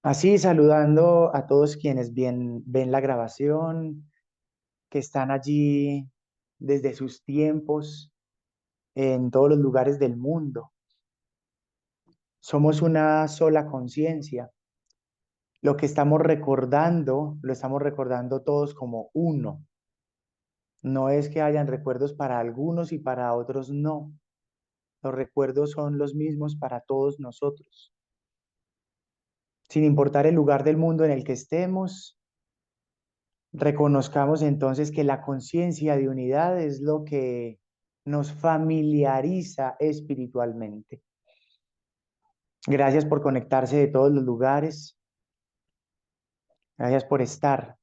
Así, saludando a todos quienes ven la grabación, que están allí desde sus tiempos en todos los lugares del mundo. Somos una sola conciencia. Lo que estamos recordando, lo estamos recordando todos como uno. No es que hayan recuerdos para algunos y para otros no. Los recuerdos son los mismos para todos nosotros. Sin importar el lugar del mundo en el que estemos, reconozcamos entonces que la conciencia de unidad es lo que nos familiariza espiritualmente. Gracias por conectarse de todos los lugares. Gracias por estar.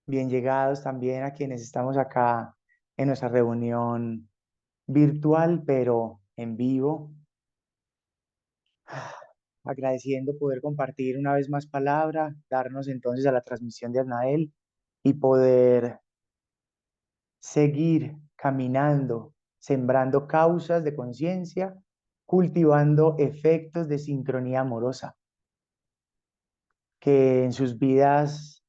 Bien llegados también a quienes estamos acá en nuestra reunión virtual, pero en vivo. Agradeciendo poder compartir una vez más palabra, darnos entonces a la transmisión de Asnael y poder seguir caminando, sembrando causas de conciencia, cultivando efectos de sincronía amorosa, que en sus vidas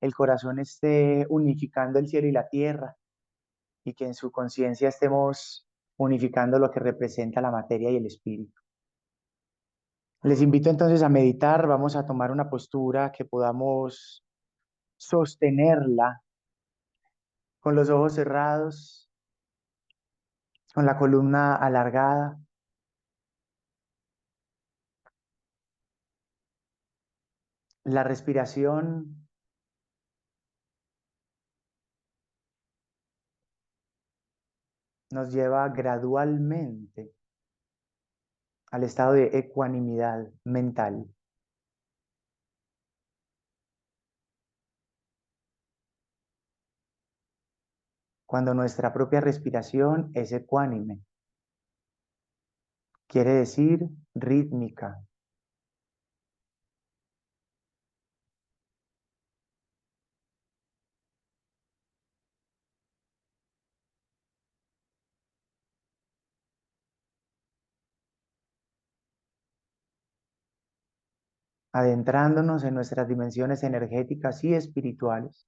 el corazón esté unificando el cielo y la tierra y que en su conciencia estemos unificando lo que representa la materia y el espíritu. Les invito entonces a meditar, vamos a tomar una postura que podamos sostenerla con los ojos cerrados, con la columna alargada. La respiración nos lleva gradualmente al estado de ecuanimidad mental. Cuando nuestra propia respiración es ecuánime, quiere decir rítmica, adentrándonos en nuestras dimensiones energéticas y espirituales.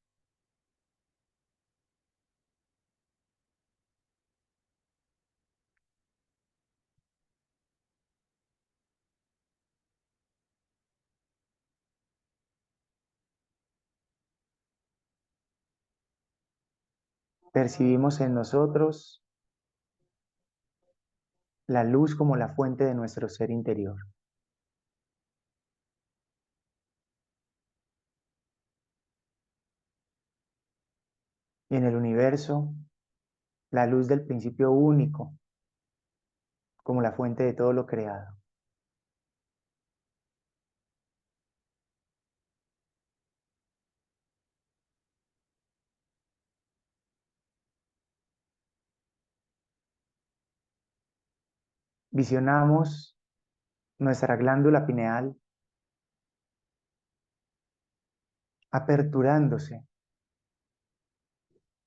Percibimos en nosotros la luz como la fuente de nuestro ser interior. Y en el universo, la luz del principio único como la fuente de todo lo creado. Visionamos nuestra glándula pineal aperturándose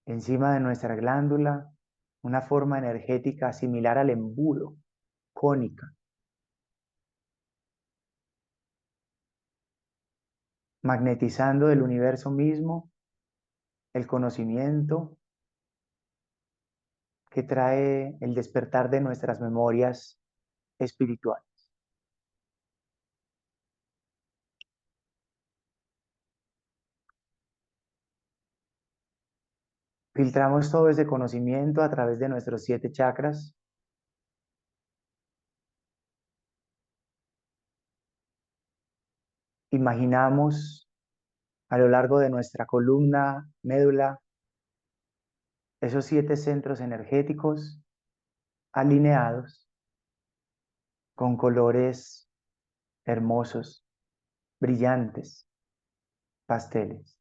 encima de nuestra glándula, una forma energética similar al embudo, cónica, magnetizando del universo mismo el conocimiento que trae el despertar de nuestras memorias espirituales. Filtramos todo ese conocimiento a través de nuestros 7 chakras. Imaginamos a lo largo de nuestra columna, médula, esos 7 centros energéticos alineados con colores hermosos, brillantes, pasteles.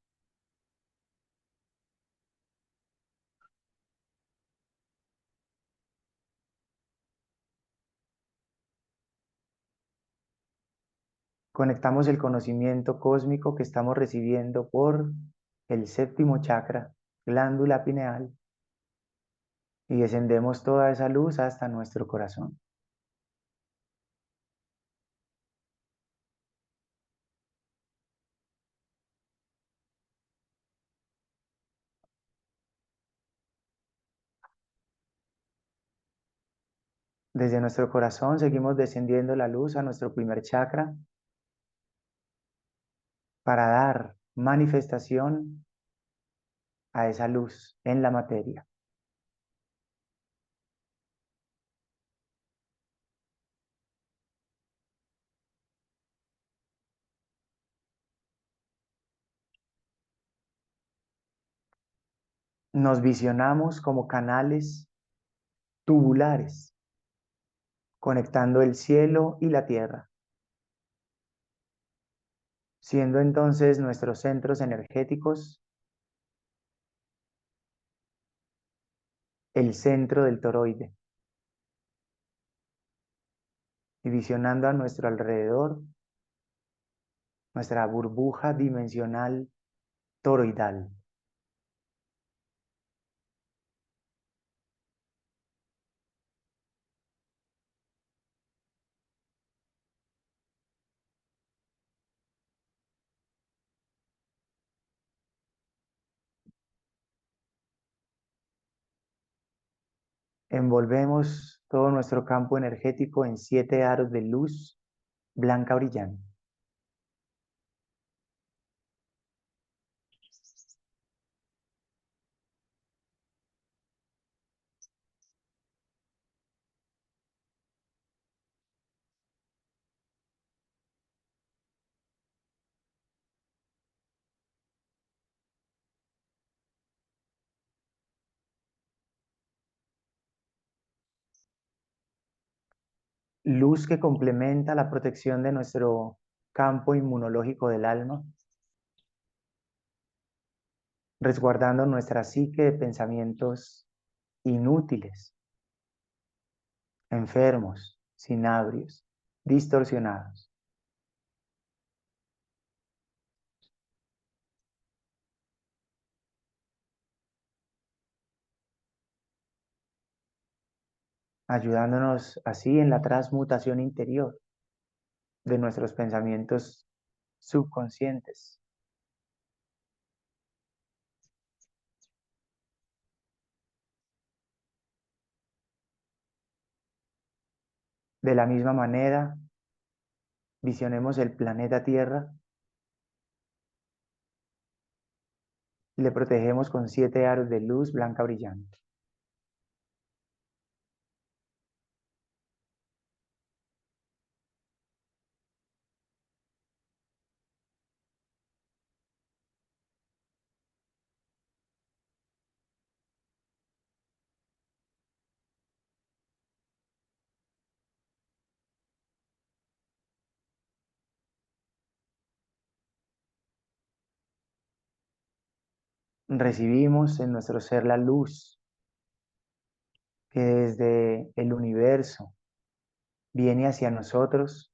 Conectamos el conocimiento cósmico que estamos recibiendo por el 7.º chakra, glándula pineal, y descendemos toda esa luz hasta nuestro corazón. Desde nuestro corazón seguimos descendiendo la luz a nuestro primer chakra para dar manifestación a esa luz en la materia. Nos visionamos como canales tubulares, conectando el cielo y la tierra, siendo entonces nuestros centros energéticos el centro del toroide, y visionando a nuestro alrededor nuestra burbuja dimensional toroidal. Envolvemos todo nuestro campo energético en 7 aros de luz blanca brillante. Luz que complementa la protección de nuestro campo inmunológico del alma, resguardando nuestra psique de pensamientos inútiles, enfermos, sinabrios, distorsionados. Ayudándonos así en la transmutación interior de nuestros pensamientos subconscientes. De la misma manera, visionemos el planeta Tierra y le protegemos con 7 aros de luz blanca brillante. Recibimos en nuestro ser la luz que desde el universo viene hacia nosotros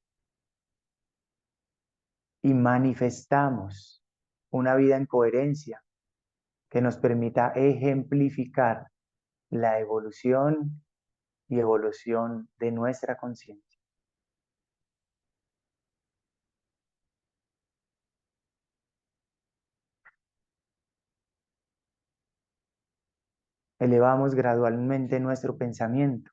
y manifestamos una vida en coherencia que nos permita ejemplificar la evolución y evolución de nuestra conciencia. Elevamos gradualmente nuestro pensamiento.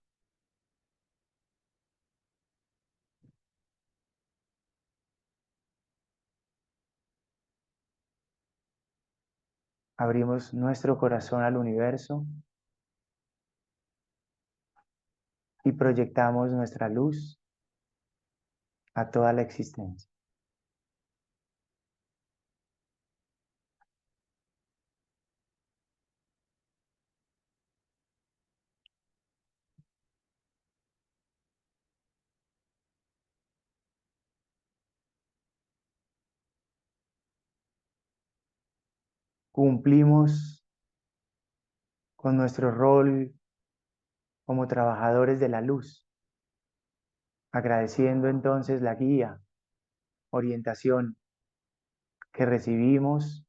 Abrimos nuestro corazón al universo y proyectamos nuestra luz a toda la existencia. Cumplimos con nuestro rol como trabajadores de la luz, agradeciendo entonces la guía, orientación que recibimos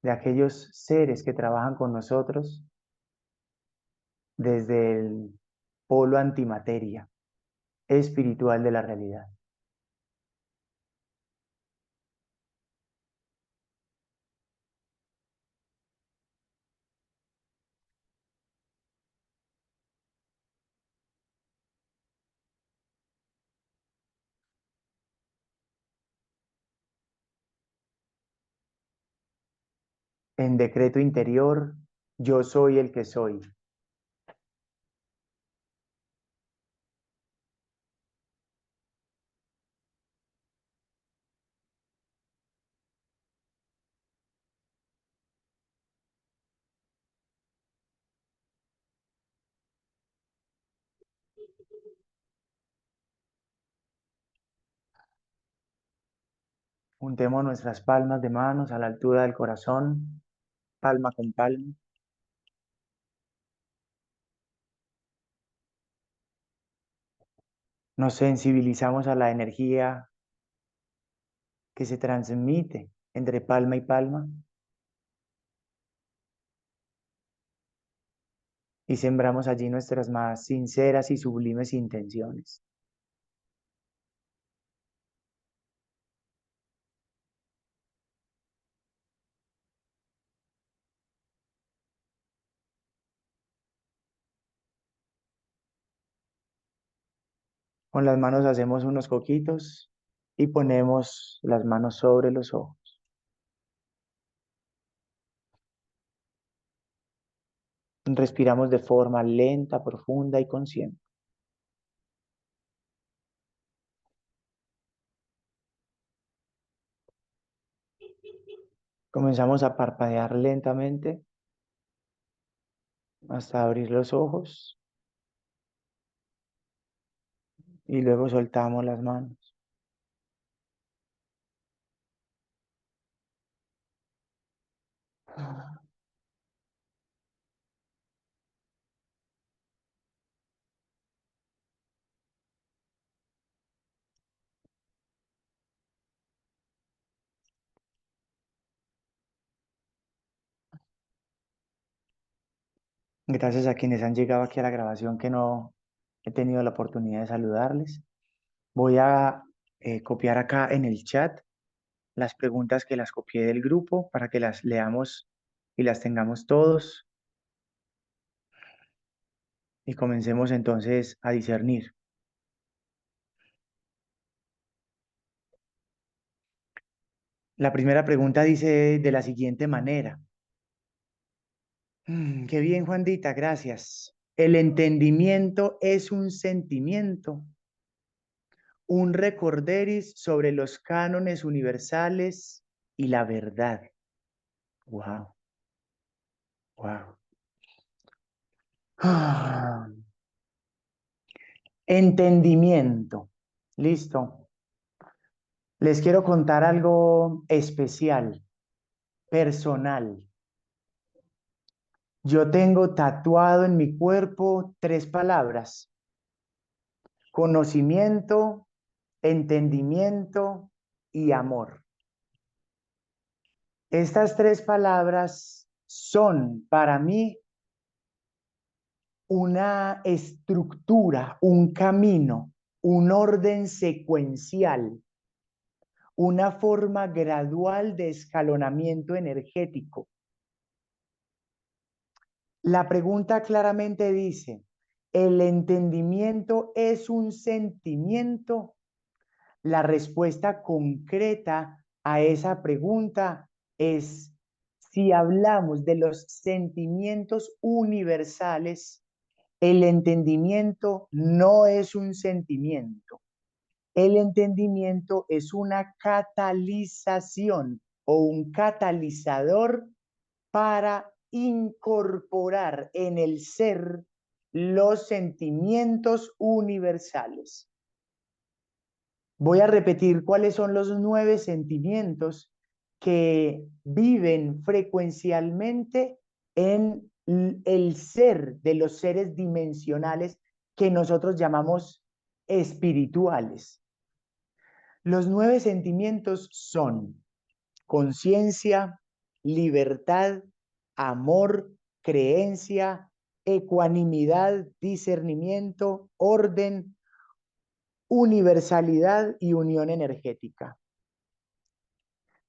de aquellos seres que trabajan con nosotros desde el polo antimateria espiritual de la realidad. En decreto interior, yo soy el que soy. Juntemos nuestras palmas de manos a la altura del corazón, palma con palma. Nos sensibilizamos a la energía que se transmite entre palma y palma y sembramos allí nuestras más sinceras y sublimes intenciones. Con las manos hacemos unos coquitos y ponemos las manos sobre los ojos. Respiramos de forma lenta, profunda y consciente. Comenzamos a parpadear lentamente hasta abrir los ojos y luego soltamos las manos. Gracias a quienes han llegado aquí a la grabación que no he tenido la oportunidad de saludarles. Voy a copiar acá en el chat las preguntas que las copié del grupo para que las leamos y las tengamos todos y comencemos entonces a discernir. La primera pregunta dice de la siguiente manera. Qué bien, Juandita, gracias. El entendimiento es un sentimiento, un recorderis sobre los cánones universales y la verdad. Wow, wow. Entendimiento. Listo. Les quiero contar algo especial, personal. Yo tengo tatuado en mi cuerpo tres palabras: conocimiento, entendimiento y amor. Estas tres palabras son para mí una estructura, un camino, un orden secuencial, una forma gradual de escalonamiento energético. La pregunta claramente dice, ¿el entendimiento es un sentimiento? La respuesta concreta a esa pregunta es, si hablamos de los sentimientos universales, el entendimiento no es un sentimiento. El entendimiento es una catalización o un catalizador para incorporar en el ser los sentimientos universales. Voy a repetir cuáles son los 9 sentimientos que viven frecuencialmente en el ser de los seres dimensionales que nosotros llamamos espirituales. Los 9 sentimientos son conciencia, libertad, amor, creencia, ecuanimidad, discernimiento, orden, universalidad y unión energética.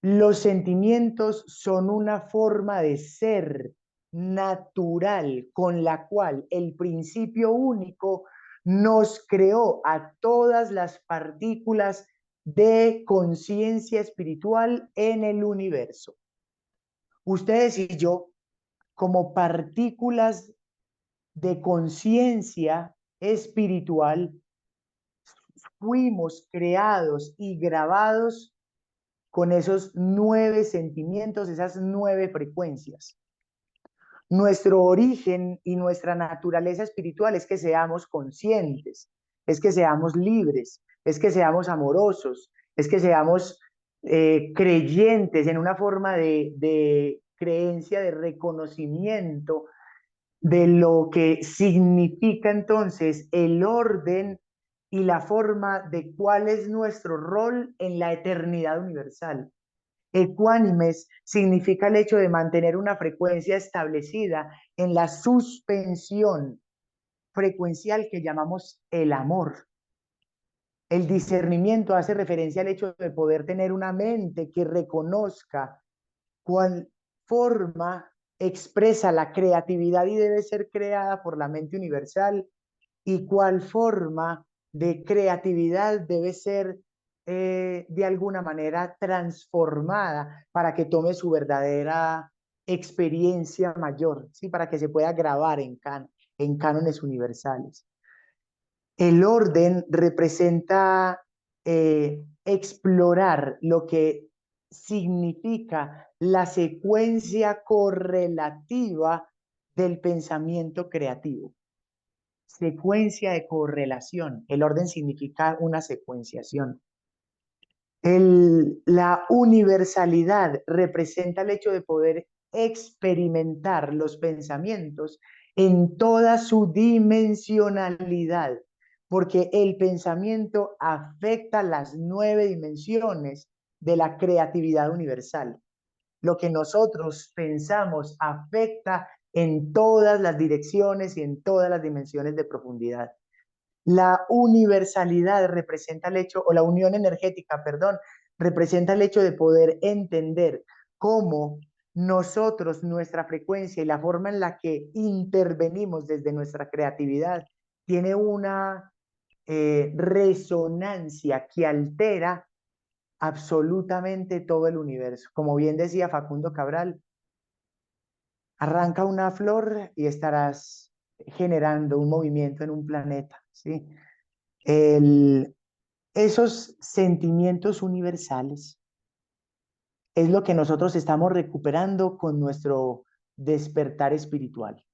Los sentimientos son una forma de ser natural con la cual el principio único nos creó a todas las partículas de conciencia espiritual en el universo. Ustedes y yo, como partículas de conciencia espiritual, fuimos creados y grabados con esos 9 sentimientos, esas 9 frecuencias. Nuestro origen y nuestra naturaleza espiritual es que seamos conscientes, es que seamos libres, es que seamos amorosos, es que seamos creyentes en una forma de creencia, de reconocimiento de lo que significa entonces el orden y la forma de cuál es nuestro rol en la eternidad universal. Ecuánimes significa el hecho de mantener una frecuencia establecida en la suspensión frecuencial que llamamos el amor. El discernimiento hace referencia al hecho de poder tener una mente que reconozca cuál forma expresa la creatividad y debe ser creada por la mente universal y cuál forma de creatividad debe ser de alguna manera transformada para que tome su verdadera experiencia mayor, ¿sí? Para que se pueda grabar en cánones universales. El orden representa explorar lo que significa la secuencia correlativa del pensamiento creativo. Secuencia de correlación. El orden significa una secuenciación. La universalidad representa el hecho de poder experimentar los pensamientos en toda su dimensionalidad, porque el pensamiento afecta las 9 dimensiones de la creatividad universal. Lo que nosotros pensamos afecta en todas las direcciones y en todas las dimensiones de profundidad. La universalidad representa el hecho, o la unión energética, perdón, representa el hecho de poder entender cómo nosotros, nuestra frecuencia y la forma en la que intervenimos desde nuestra creatividad tiene una resonancia que altera absolutamente todo el universo. Como bien decía Facundo Cabral, arranca una flor y estarás generando un movimiento en un planeta, ¿sí? El, esos sentimientos universales es lo que nosotros estamos recuperando con nuestro despertar espiritual.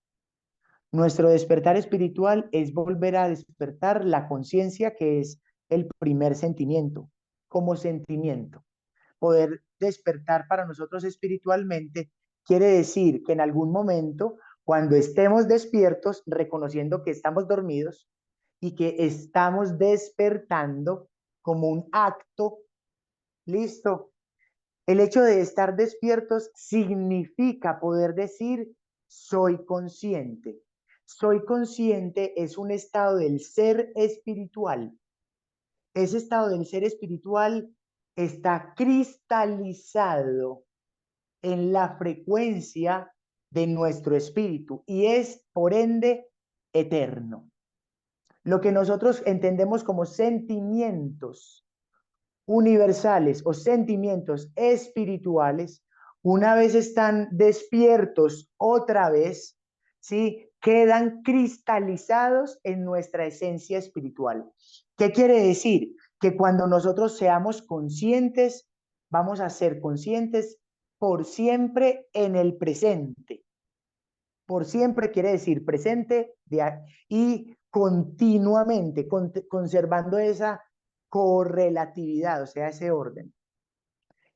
Nuestro despertar espiritual es volver a despertar la conciencia, que es el primer sentimiento, como sentimiento. Poder despertar para nosotros espiritualmente quiere decir que en algún momento, cuando estemos despiertos, reconociendo que estamos dormidos y que estamos despertando como un acto, listo. El hecho de estar despiertos significa poder decir, soy consciente. Soy consciente es un estado del ser espiritual. Ese estado del ser espiritual está cristalizado en la frecuencia de nuestro espíritu y es, por ende, eterno. Lo que nosotros entendemos como sentimientos universales o sentimientos espirituales, una vez están despiertos otra vez, ¿sí? Quedan cristalizados en nuestra esencia espiritual. ¿Qué quiere decir? Que cuando nosotros seamos conscientes, vamos a ser conscientes por siempre en el presente. Por siempre quiere decir presente y continuamente, conservando esa correlatividad, o sea, ese orden.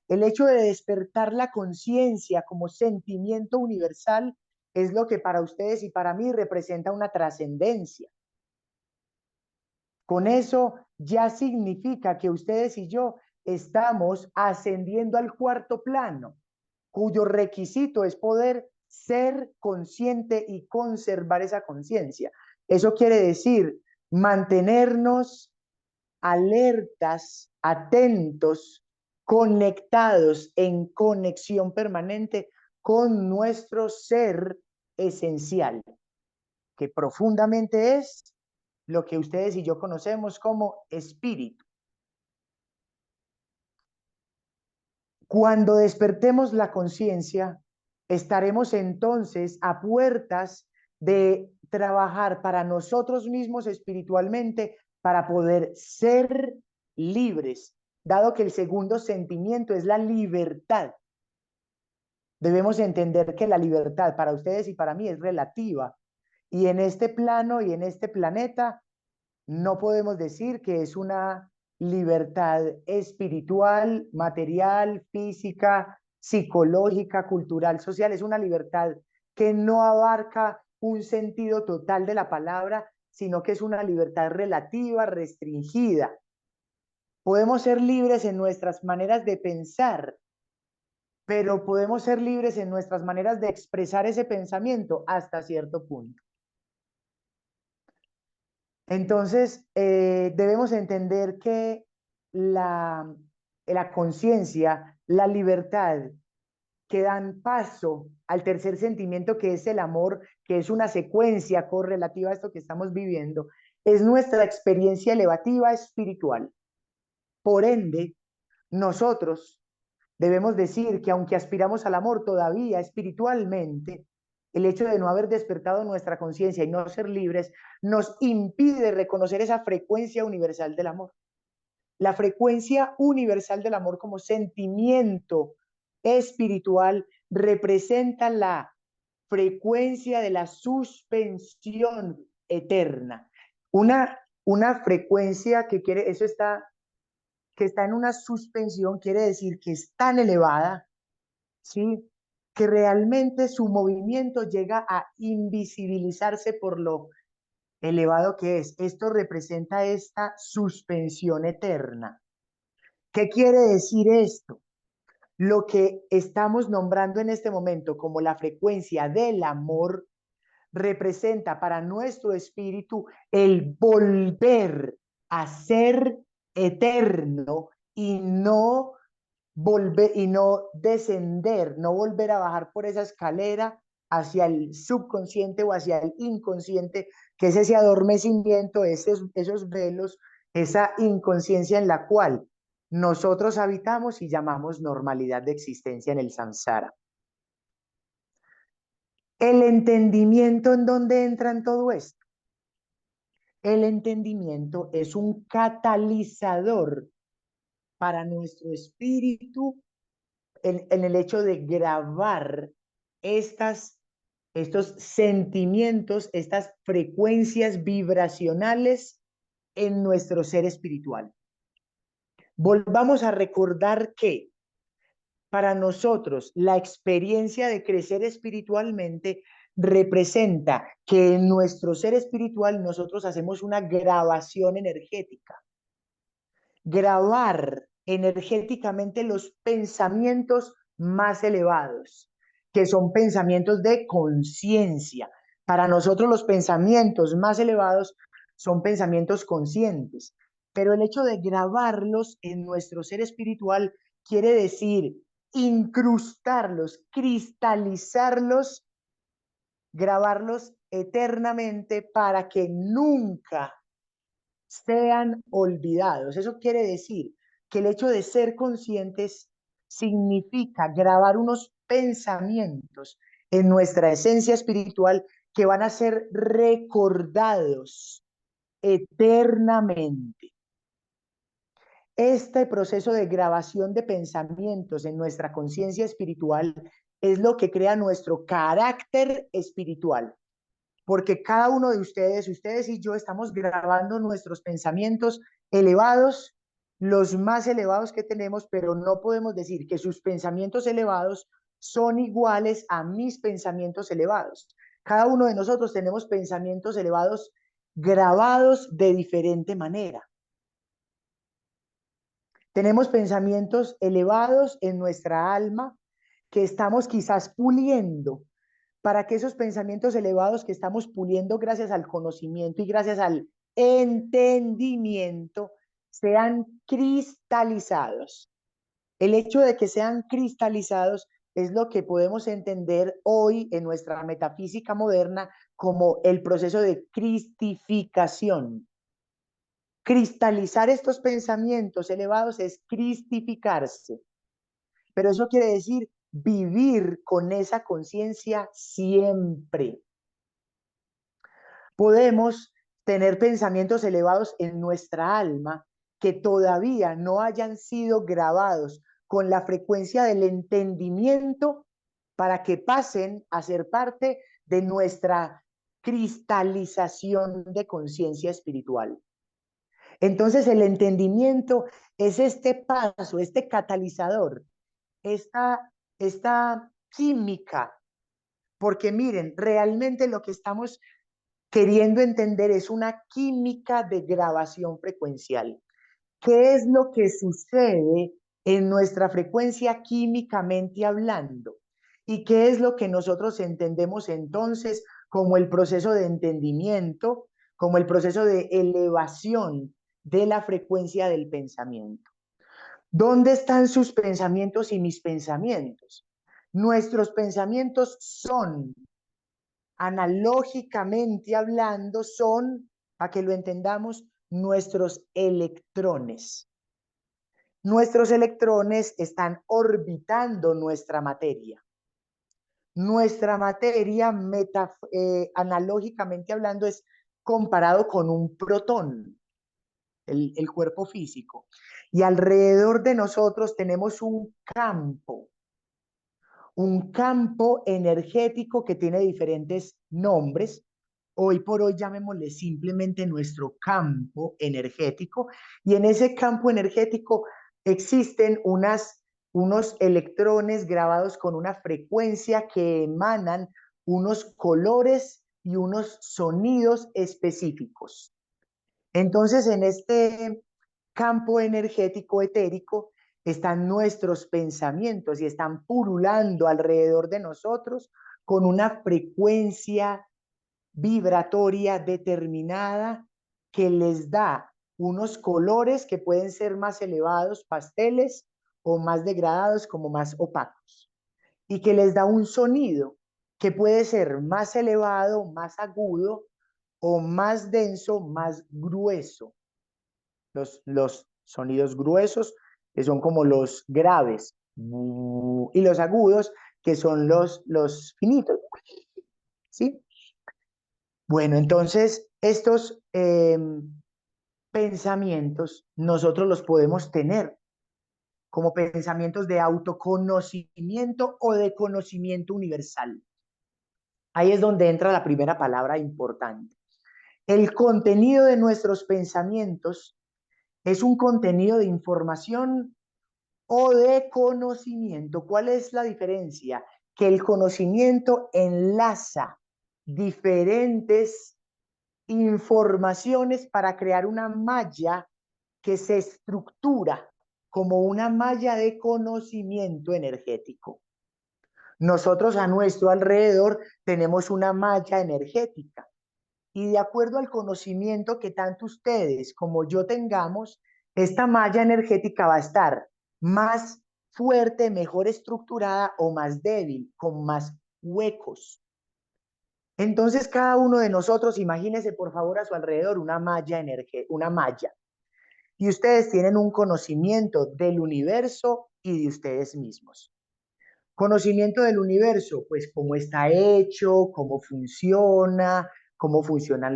El hecho de despertar la conciencia como sentimiento universal es lo que para ustedes y para mí representa una trascendencia. Con eso ya significa que ustedes y yo estamos ascendiendo al cuarto plano, cuyo requisito es poder ser consciente y conservar esa conciencia. Eso quiere decir mantenernos alertas, atentos, conectados, en conexión permanente con nuestro ser esencial, que profundamente es lo que ustedes y yo conocemos como espíritu. Cuando despertemos la conciencia, estaremos entonces a puertas de trabajar para nosotros mismos espiritualmente para poder ser libres, dado que el segundo sentimiento es la libertad. Debemos entender que la libertad para ustedes y para mí es relativa. Y en este plano y en este planeta no podemos decir que es una libertad espiritual, material, física, psicológica, cultural, social. Es una libertad que no abarca un sentido total de la palabra, sino que es una libertad relativa, restringida. Podemos ser libres en nuestras maneras de pensar, pero podemos ser libres en nuestras maneras de expresar ese pensamiento hasta cierto punto. Entonces, debemos entender que la conciencia, la libertad, que dan paso al tercer sentimiento, que es el amor, que es una secuencia correlativa a esto que estamos viviendo, es nuestra experiencia elevativa espiritual. Por ende, nosotros debemos decir que aunque aspiramos al amor todavía espiritualmente, el hecho de no haber despertado nuestra conciencia y no ser libres nos impide reconocer esa frecuencia universal del amor. La frecuencia universal del amor como sentimiento espiritual representa la frecuencia de la suspensión eterna. Una frecuencia que quiere, eso está, que está en una suspensión, quiere decir que es tan elevada, ¿sí? Que realmente su movimiento llega a invisibilizarse por lo elevado que es. Esto representa esta suspensión eterna. ¿Qué quiere decir esto? Lo que estamos nombrando en este momento como la frecuencia del amor representa para nuestro espíritu el volver a ser eterno y no volver y no descender, no volver a bajar por esa escalera hacia el subconsciente o hacia el inconsciente, que es ese adormecimiento, esos velos, esa inconsciencia en la cual nosotros habitamos y llamamos normalidad de existencia en el samsara. El entendimiento, ¿en dónde entra en todo esto? El entendimiento es un catalizador para nuestro espíritu en el hecho de grabar estos sentimientos, estas frecuencias vibracionales en nuestro ser espiritual. Volvamos a recordar que para nosotros la experiencia de crecer espiritualmente representa que en nuestro ser espiritual nosotros hacemos una grabación energética. Grabar energéticamente los pensamientos más elevados, que son pensamientos de conciencia. Para nosotros los pensamientos más elevados son pensamientos conscientes, pero el hecho de grabarlos en nuestro ser espiritual quiere decir incrustarlos, cristalizarlos, grabarlos eternamente para que nunca sean olvidados. Eso quiere decir que el hecho de ser conscientes significa grabar unos pensamientos en nuestra esencia espiritual que van a ser recordados eternamente. Este proceso de grabación de pensamientos en nuestra conciencia espiritual es lo que crea nuestro carácter espiritual, porque cada uno de ustedes y yo estamos grabando nuestros pensamientos elevados, los más elevados que tenemos, pero no podemos decir que sus pensamientos elevados son iguales a mis pensamientos elevados. Cada uno de nosotros tenemos pensamientos elevados grabados de diferente manera. Tenemos pensamientos elevados en nuestra alma que estamos quizás puliendo para que esos pensamientos elevados que estamos puliendo gracias al conocimiento y gracias al entendimiento sean cristalizados. El hecho de que sean cristalizados es lo que podemos entender hoy en nuestra metafísica moderna como el proceso de cristificación. Cristalizar estos pensamientos elevados es cristificarse, pero eso quiere decir vivir con esa conciencia siempre. Podemos tener pensamientos elevados en nuestra alma que todavía no hayan sido grabados con la frecuencia del entendimiento para que pasen a ser parte de nuestra cristalización de conciencia espiritual. Entonces el entendimiento es este paso, este catalizador, esta química, porque miren, realmente lo que estamos queriendo entender es una química de grabación frecuencial. ¿Qué es lo que sucede en nuestra frecuencia químicamente hablando? ¿Y qué es lo que nosotros entendemos entonces como el proceso de entendimiento, como el proceso de elevación de la frecuencia del pensamiento? ¿Dónde están sus pensamientos y mis pensamientos? Nuestros pensamientos son, analógicamente hablando, son, para que lo entendamos, nuestros electrones. Nuestros electrones están orbitando nuestra materia. Nuestra materia, analógicamente hablando, es comparado con un protón, el cuerpo físico. Y alrededor de nosotros tenemos un campo energético que tiene diferentes nombres. Hoy por hoy llamémosle simplemente nuestro campo energético. Y en ese campo energético existen unos electrones grabados con una frecuencia que emanan unos colores y unos sonidos específicos. Entonces, en este campo energético etérico están nuestros pensamientos y están pululando alrededor de nosotros con una frecuencia vibratoria determinada que les da unos colores que pueden ser más elevados, pasteles, o más degradados como más opacos, y que les da un sonido que puede ser más elevado, más agudo, o más denso, más grueso. Los sonidos gruesos, que son como los graves, y los agudos, que son los finitos, ¿sí? Bueno, entonces estos pensamientos nosotros los podemos tener como pensamientos de autoconocimiento o de conocimiento universal. Ahí es donde entra la primera palabra importante. El contenido de nuestros pensamientos es un contenido de información o de conocimiento. ¿Cuál es la diferencia? Que el conocimiento enlaza diferentes informaciones para crear una malla que se estructura como una malla de conocimiento energético. Nosotros a nuestro alrededor tenemos una malla energética y de acuerdo al conocimiento que tanto ustedes como yo tengamos, esta malla energética va a estar más fuerte, mejor estructurada o más débil, con más huecos. Entonces cada uno de nosotros, imagínese por favor a su alrededor una malla. Y ustedes tienen un conocimiento del universo y de ustedes mismos. Conocimiento del universo, pues cómo está hecho, cómo funcionan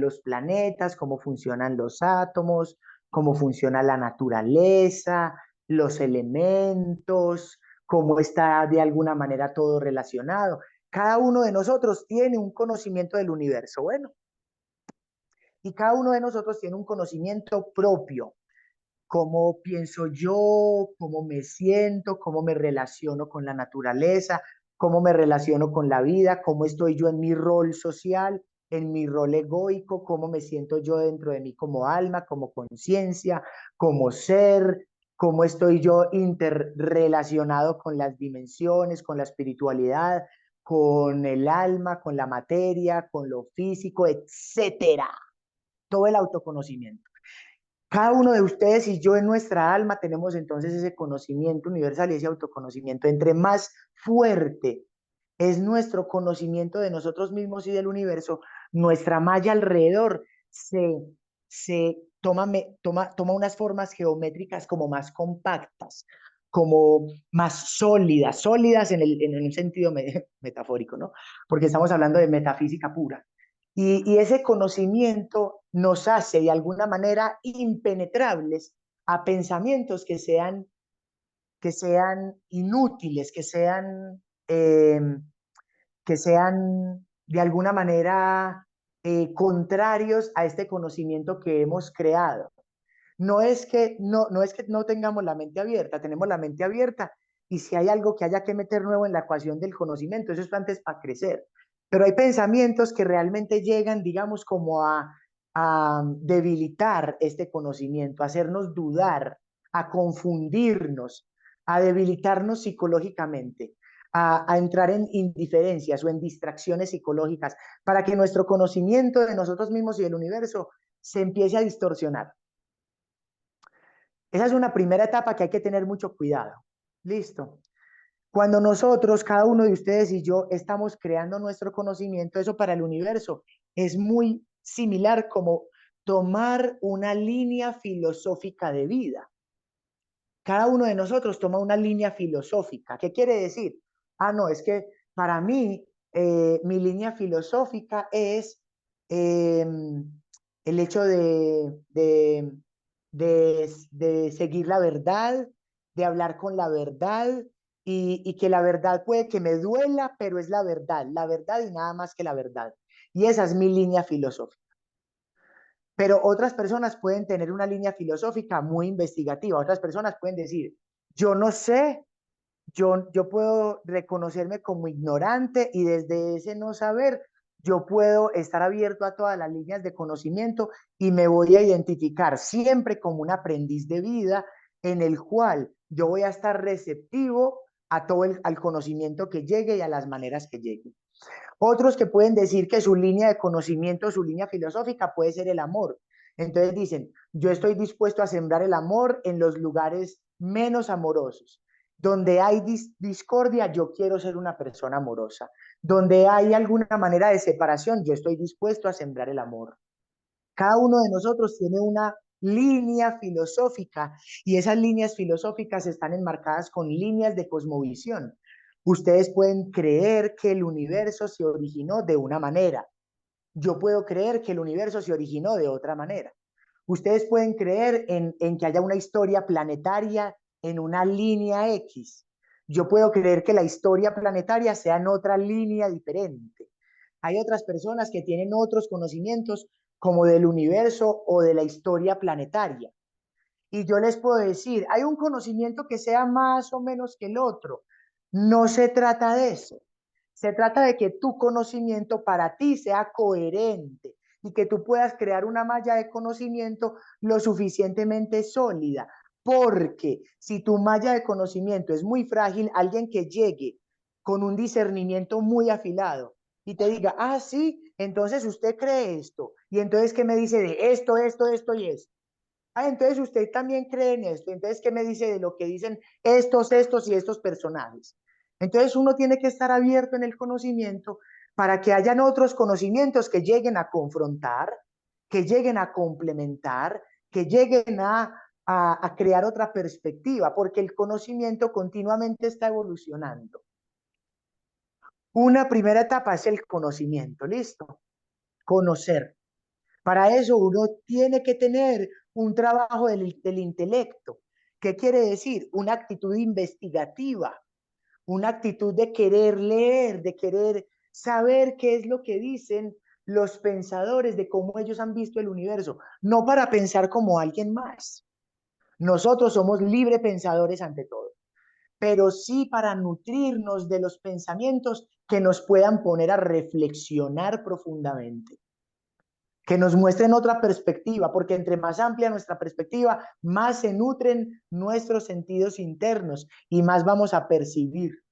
los planetas, cómo funcionan los átomos, cómo funciona la naturaleza, los elementos, cómo está de alguna manera todo relacionado. Cada uno de nosotros tiene un conocimiento del universo, bueno, y cada uno de nosotros tiene un conocimiento propio. Cómo pienso yo, cómo me siento, cómo me relaciono con la naturaleza, cómo me relaciono con la vida, cómo estoy yo en mi rol social, en mi rol egoico, cómo me siento yo dentro de mí como alma, como conciencia, como ser, cómo estoy yo interrelacionado con las dimensiones, con la espiritualidad, con el alma, con la materia, con lo físico, etcétera. Todo el autoconocimiento. Cada uno de ustedes y yo en nuestra alma tenemos entonces ese conocimiento universal y ese autoconocimiento. Entre más fuerte es nuestro conocimiento de nosotros mismos y del universo, nuestra malla alrededor toma unas formas geométricas como más compactas, como más sólidas, sólidas en un sentido metafórico, ¿no? Porque estamos hablando de metafísica pura. Y ese conocimiento nos hace de alguna manera impenetrables a pensamientos que sean inútiles, que sean de alguna manera contrarios a este conocimiento que hemos creado. No es que no tengamos la mente abierta, tenemos la mente abierta y si hay algo que haya que meter nuevo en la ecuación del conocimiento, eso es antes para crecer. Pero hay pensamientos que realmente llegan, digamos, como a debilitar este conocimiento, a hacernos dudar, a confundirnos, a debilitarnos psicológicamente, a entrar en indiferencias o en distracciones psicológicas para que nuestro conocimiento de nosotros mismos y del universo se empiece a distorsionar. Esa es una primera etapa que hay que tener mucho cuidado. Listo. Cuando nosotros, cada uno de ustedes y yo, estamos creando nuestro conocimiento, eso para el universo es muy similar como tomar una línea filosófica de vida. Cada uno de nosotros toma una línea filosófica. ¿Qué quiere decir? No, es que para mí mi línea filosófica es eh, el hecho de seguir la verdad, de hablar con la verdad y que la verdad puede que me duela, pero es la verdad y nada más que la verdad. Y esa es mi línea filosófica. Pero otras personas pueden tener una línea filosófica muy investigativa. Otras personas pueden decir, yo no sé, yo puedo reconocerme como ignorante y desde ese no saber, yo puedo estar abierto a todas las líneas de conocimiento y me voy a identificar siempre como un aprendiz de vida en el cual yo voy a estar receptivo a al conocimiento que llegue y a las maneras que llegue. Otros que pueden decir que su línea de conocimiento, su línea filosófica puede ser el amor. Entonces dicen, yo estoy dispuesto a sembrar el amor en los lugares menos amorosos. Donde hay discordia, yo quiero ser una persona amorosa. Donde hay alguna manera de separación, yo estoy dispuesto a sembrar el amor. Cada uno de nosotros tiene una línea filosófica y esas líneas filosóficas están enmarcadas con líneas de cosmovisión. Ustedes pueden creer que el universo se originó de una manera. Yo puedo creer que el universo se originó de otra manera. Ustedes pueden creer en que haya una historia planetaria en una línea X. Yo puedo creer que la historia planetaria sea en otra línea diferente. Hay otras personas que tienen otros conocimientos como del universo o de la historia planetaria. Y yo les puedo decir, hay un conocimiento que sea más o menos que el otro. No se trata de eso. Se trata de que tu conocimiento para ti sea coherente y que tú puedas crear una malla de conocimiento lo suficientemente sólida. Porque si tu malla de conocimiento es muy frágil, alguien que llegue con un discernimiento muy afilado y te diga, sí, entonces usted cree esto. Y entonces, ¿qué me dice de esto y esto? Entonces usted también cree en esto. Entonces, ¿qué me dice de lo que dicen estos y estos personajes? Entonces uno tiene que estar abierto en el conocimiento para que hayan otros conocimientos que lleguen a confrontar, que lleguen a complementar, que lleguen a crear otra perspectiva, porque el conocimiento continuamente está evolucionando. Una primera etapa es el conocimiento, ¿listo? Conocer. Para eso uno tiene que tener un trabajo del intelecto. ¿Qué quiere decir? Una actitud investigativa, una actitud de querer leer, de querer saber qué es lo que dicen los pensadores, de cómo ellos han visto el universo, no para pensar como alguien más. Nosotros somos libre pensadores ante todo, pero sí para nutrirnos de los pensamientos que nos puedan poner a reflexionar profundamente, que nos muestren otra perspectiva, porque entre más amplia nuestra perspectiva, más se nutren nuestros sentidos internos y más vamos a percibir.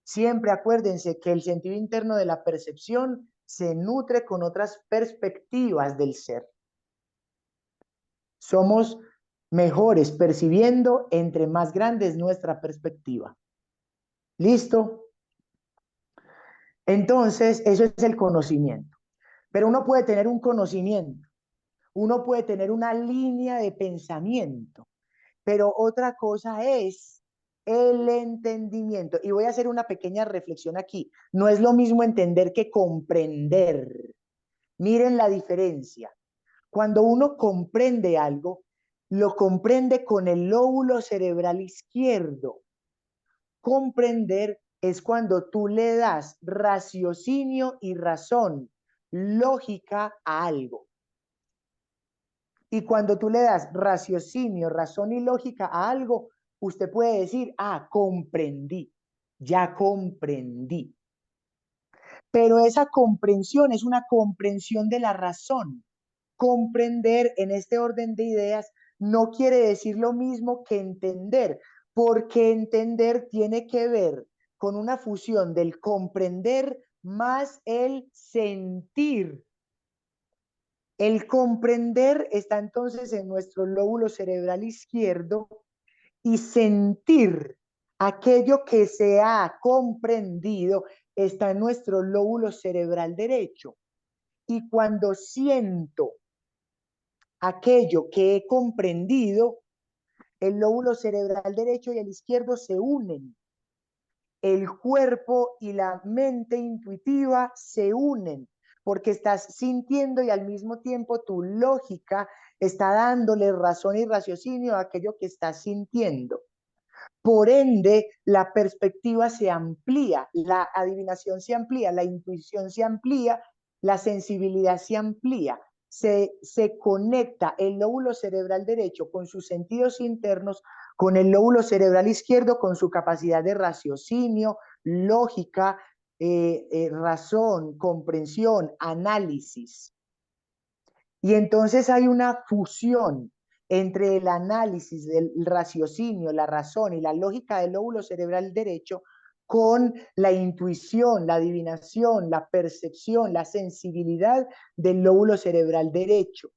Siempre acuérdense que el sentido interno de la percepción se nutre con otras perspectivas del ser. Somos mejores percibiendo entre más grande es nuestra perspectiva. ¿Listo? Entonces, eso es el conocimiento. Pero uno puede tener un conocimiento, uno puede tener una línea de pensamiento, pero otra cosa es el entendimiento. Y voy a hacer una pequeña reflexión aquí. No es lo mismo entender que comprender. Miren la diferencia. Cuando uno comprende algo, lo comprende con el lóbulo cerebral izquierdo. Comprender es cuando tú le das raciocinio y razón, lógica a algo. Y cuando tú le das raciocinio, razón y lógica a algo, usted puede decir, ah, comprendí, ya comprendí. Pero esa comprensión es una comprensión de la razón. Comprender en este orden de ideas no quiere decir lo mismo que entender, porque entender tiene que ver con una fusión del comprender más el sentir. El comprender está entonces en nuestro lóbulo cerebral izquierdo y sentir aquello que se ha comprendido está en nuestro lóbulo cerebral derecho. Y cuando siento aquello que he comprendido, el lóbulo cerebral derecho y el izquierdo se unen. El cuerpo y la mente intuitiva se unen porque estás sintiendo y al mismo tiempo tu lógica está dándole razón y raciocinio a aquello que estás sintiendo. Por ende, la perspectiva se amplía, la adivinación se amplía, la intuición se amplía, la sensibilidad se amplía. Se conecta el lóbulo cerebral derecho con sus sentidos internos, con el lóbulo cerebral izquierdo, con su capacidad de raciocinio, lógica, razón, comprensión, análisis. Y entonces hay una fusión entre el análisis del raciocinio, la razón y la lógica del lóbulo cerebral derecho con la intuición, la adivinación, la percepción, la sensibilidad del lóbulo cerebral derecho.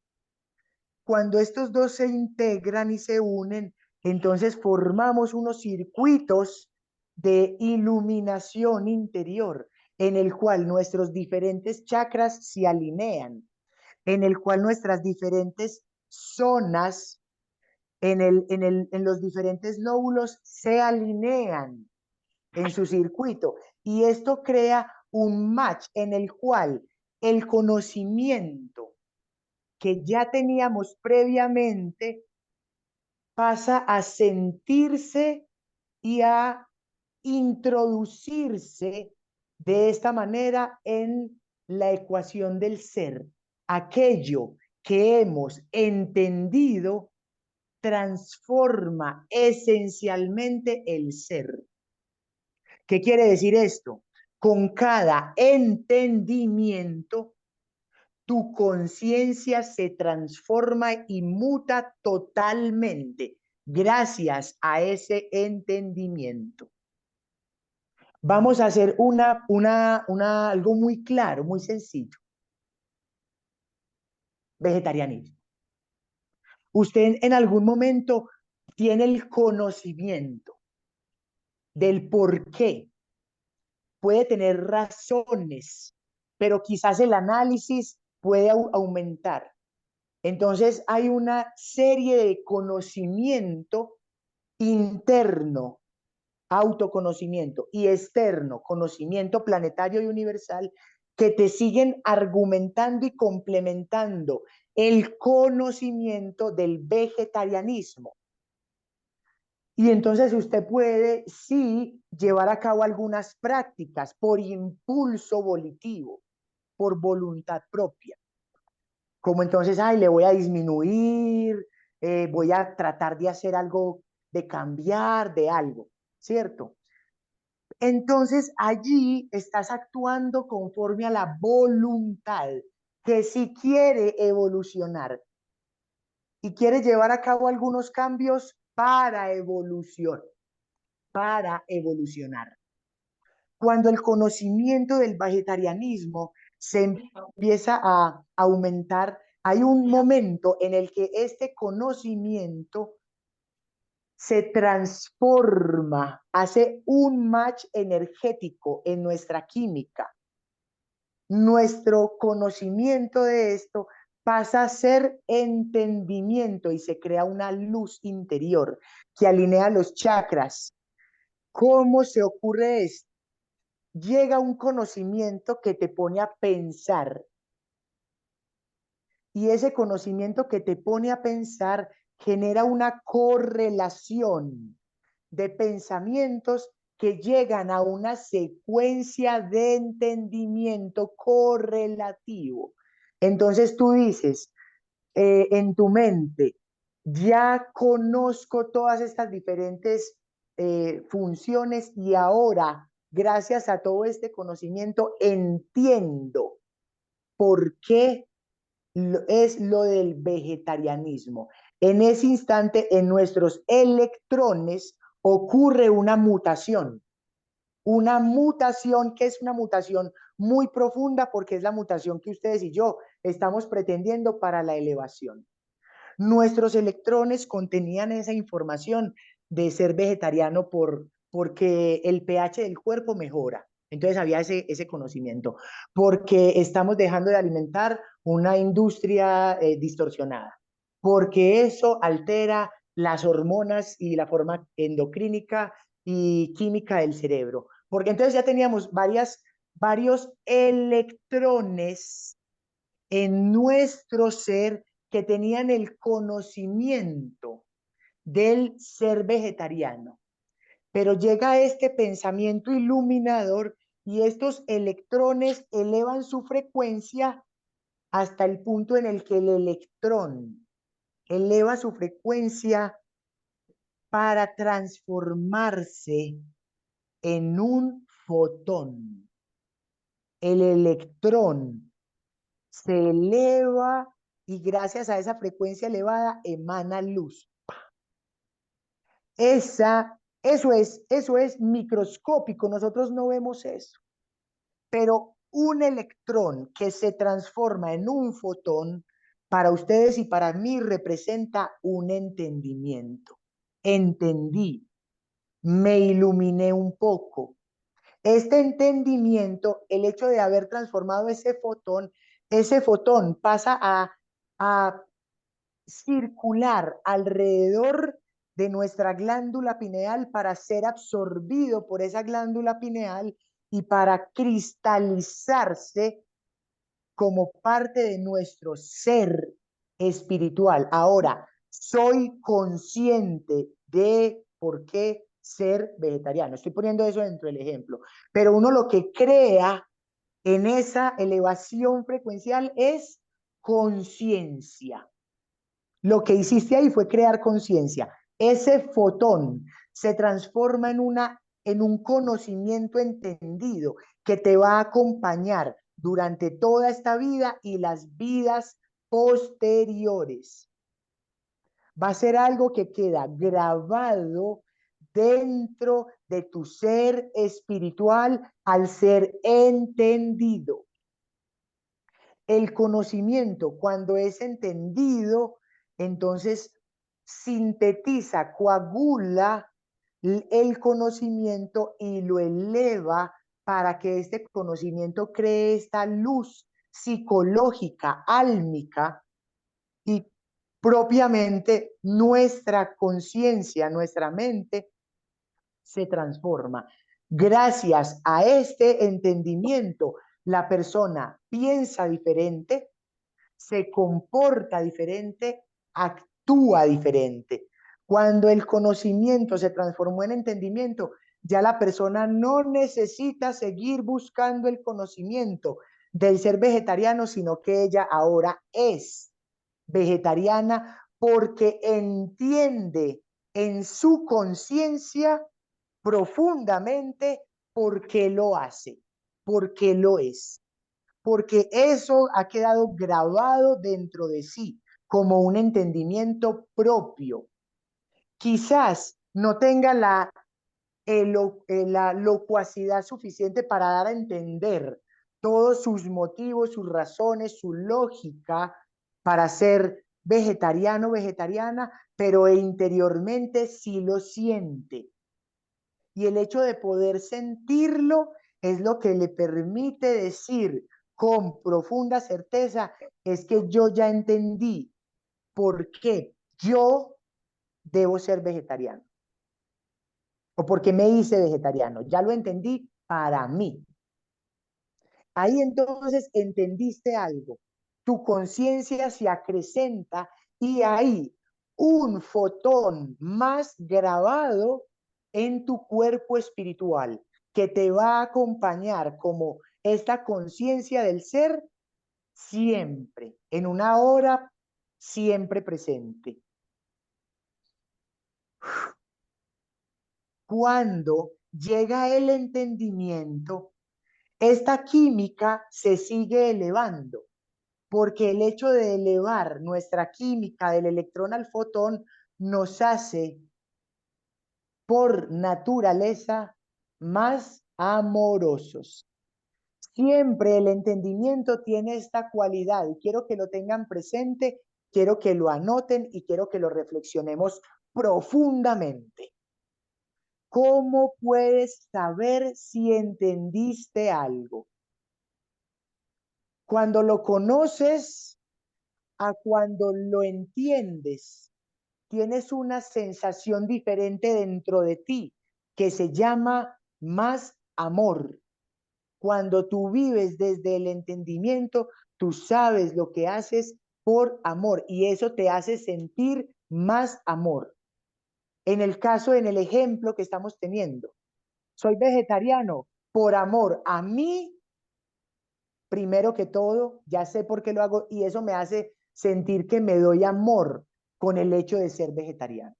Cuando estos dos se integran y se unen, entonces formamos unos circuitos de iluminación interior en el cual nuestros diferentes chakras se alinean, en el cual nuestras diferentes zonas en los diferentes lóbulos se alinean en su circuito. Y esto crea un match en el cual el conocimiento que ya teníamos previamente pasa a sentirse y a introducirse de esta manera en la ecuación del ser. Aquello que hemos entendido transforma esencialmente el ser. ¿Qué quiere decir esto? Con cada entendimiento, tu conciencia se transforma y muta totalmente gracias a ese entendimiento. Vamos a hacer algo muy claro, muy sencillo. Vegetarianismo. Usted en algún momento tiene el conocimiento del por qué. Puede tener razones, pero quizás el análisis puede aumentar. Entonces hay una serie de conocimiento interno, autoconocimiento, y externo, conocimiento planetario y universal, que te siguen argumentando y complementando el conocimiento del vegetarianismo. Y entonces usted puede, sí, llevar a cabo algunas prácticas por impulso volitivo, por voluntad propia. Como entonces, ay, le voy a disminuir, voy a tratar de hacer algo, de cambiar de algo, ¿cierto? Entonces allí estás actuando conforme a la voluntad, que si quiere evolucionar y quiere llevar a cabo algunos cambios para evolucionar. Cuando el conocimiento del vegetarianismo se empieza a aumentar, hay un momento en el que este conocimiento se transforma, hace un match energético en nuestra química. Nuestro conocimiento de esto pasa a ser entendimiento y se crea una luz interior que alinea los chakras. ¿Cómo se ocurre esto? Llega un conocimiento que te pone a pensar y ese conocimiento que te pone a pensar genera una correlación de pensamientos que llegan a una secuencia de entendimiento correlativo. Entonces tú dices, en tu mente, ya conozco todas estas diferentes funciones y ahora, gracias a todo este conocimiento, entiendo por qué es lo del vegetarianismo. En ese instante, en nuestros electrones ocurre una mutación que es una mutación muy profunda porque es la mutación que ustedes y yo estamos pretendiendo para la elevación. Nuestros electrones contenían esa información de ser vegetariano porque el pH del cuerpo mejora. Entonces había ese conocimiento, porque estamos dejando de alimentar una industria distorsionada, porque eso altera las hormonas y la forma endocrínica y química del cerebro. Porque entonces ya teníamos varios electrones en nuestro ser que tenían el conocimiento del ser vegetariano. Pero llega este pensamiento iluminador y estos electrones elevan su frecuencia hasta el punto en el que el electrón eleva su frecuencia para transformarse en un fotón. El electrón se eleva y gracias a esa frecuencia elevada emana luz. Eso es microscópico, nosotros no vemos eso. Pero un electrón que se transforma en un fotón, para ustedes y para mí representa un entendimiento. Entendí, me iluminé un poco. Este entendimiento, el hecho de haber transformado ese fotón pasa a circular alrededor de nuestra glándula pineal para ser absorbido por esa glándula pineal y para cristalizarse como parte de nuestro ser espiritual. Ahora, soy consciente de por qué ser vegetariano. Estoy poniendo eso dentro del ejemplo, pero uno lo que crea en esa elevación frecuencial es conciencia. Lo que hiciste ahí fue crear conciencia. Ese fotón se transforma en un conocimiento entendido que te va a acompañar durante toda esta vida y las vidas posteriores. Va a ser algo que queda grabado dentro de tu ser espiritual al ser entendido. El conocimiento, cuando es entendido, entonces sintetiza, coagula el conocimiento y lo eleva para que este conocimiento cree esta luz psicológica, álmica, y propiamente nuestra conciencia, nuestra mente se transforma. Gracias a este entendimiento, la persona piensa diferente, se comporta diferente, actúa diferente. Cuando el conocimiento se transformó en entendimiento, ya la persona no necesita seguir buscando el conocimiento del ser vegetariano, sino que ella ahora es vegetariana porque entiende en su conciencia profundamente por qué lo hace, por qué lo es, porque eso ha quedado grabado dentro de sí como un entendimiento propio. Quizás no tenga la locuacidad suficiente para dar a entender todos sus motivos, sus razones, su lógica para ser vegetariano, vegetariana, pero interiormente sí lo siente. Y el hecho de poder sentirlo es lo que le permite decir con profunda certeza, es que yo ya entendí por qué yo debo ser vegetariano o por qué me hice vegetariano. Ya lo entendí para mí. Ahí entonces entendiste algo. Tu conciencia se acrecenta y hay un fotón más grabado en tu cuerpo espiritual que te va a acompañar como esta conciencia del ser siempre, en una hora siempre presente. Cuando llega el entendimiento, esta química se sigue elevando, porque el hecho de elevar nuestra química del electrón al fotón nos hace por naturaleza más amorosos. Siempre el entendimiento tiene esta cualidad y quiero que lo tengan presente, quiero que lo anoten y quiero que lo reflexionemos profundamente. ¿Cómo puedes saber si entendiste algo? Cuando lo conoces a cuando lo entiendes, tienes una sensación diferente dentro de ti que se llama más amor. Cuando tú vives desde el entendimiento, tú sabes lo que haces por amor y eso te hace sentir más amor. En el caso, en el ejemplo que estamos teniendo, soy vegetariano por amor a mí, primero que todo, ya sé por qué lo hago y eso me hace sentir que me doy amor con el hecho de ser vegetariano.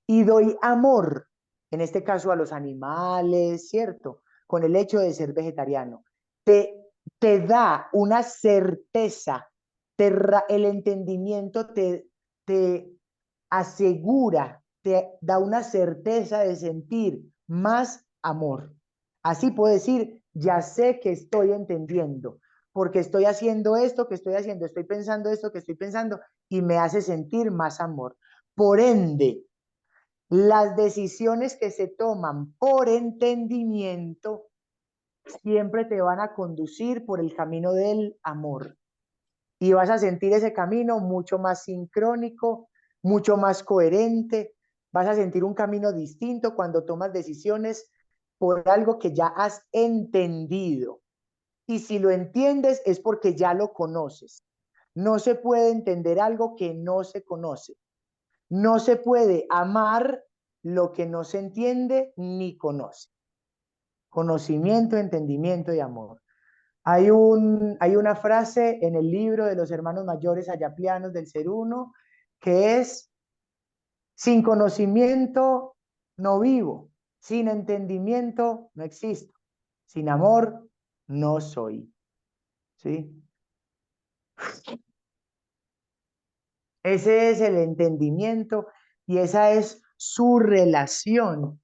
Y doy amor, en este caso a los animales, ¿cierto? Con el hecho de ser vegetariano. Te, te da una certeza, el entendimiento te asegura, te da una certeza de sentir más amor. Así puedo decir, ya sé que estoy entendiendo, porque estoy haciendo esto que estoy haciendo, estoy pensando esto que estoy pensando y me hace sentir más amor. Por ende, las decisiones que se toman por entendimiento siempre te van a conducir por el camino del amor. Y vas a sentir ese camino mucho más sincrónico, mucho más coherente. Vas a sentir un camino distinto cuando tomas decisiones por algo que ya has entendido. Y si lo entiendes es porque ya lo conoces. No se puede entender algo que no se conoce. No se puede amar lo que no se entiende ni conoce. Conocimiento, entendimiento y amor. Hay una frase en el libro de los hermanos mayores ayaplianos del Ser Uno que es, sin conocimiento no vivo, sin entendimiento no existo, sin amor no soy. ¿Sí? Ese es el entendimiento y esa es su relación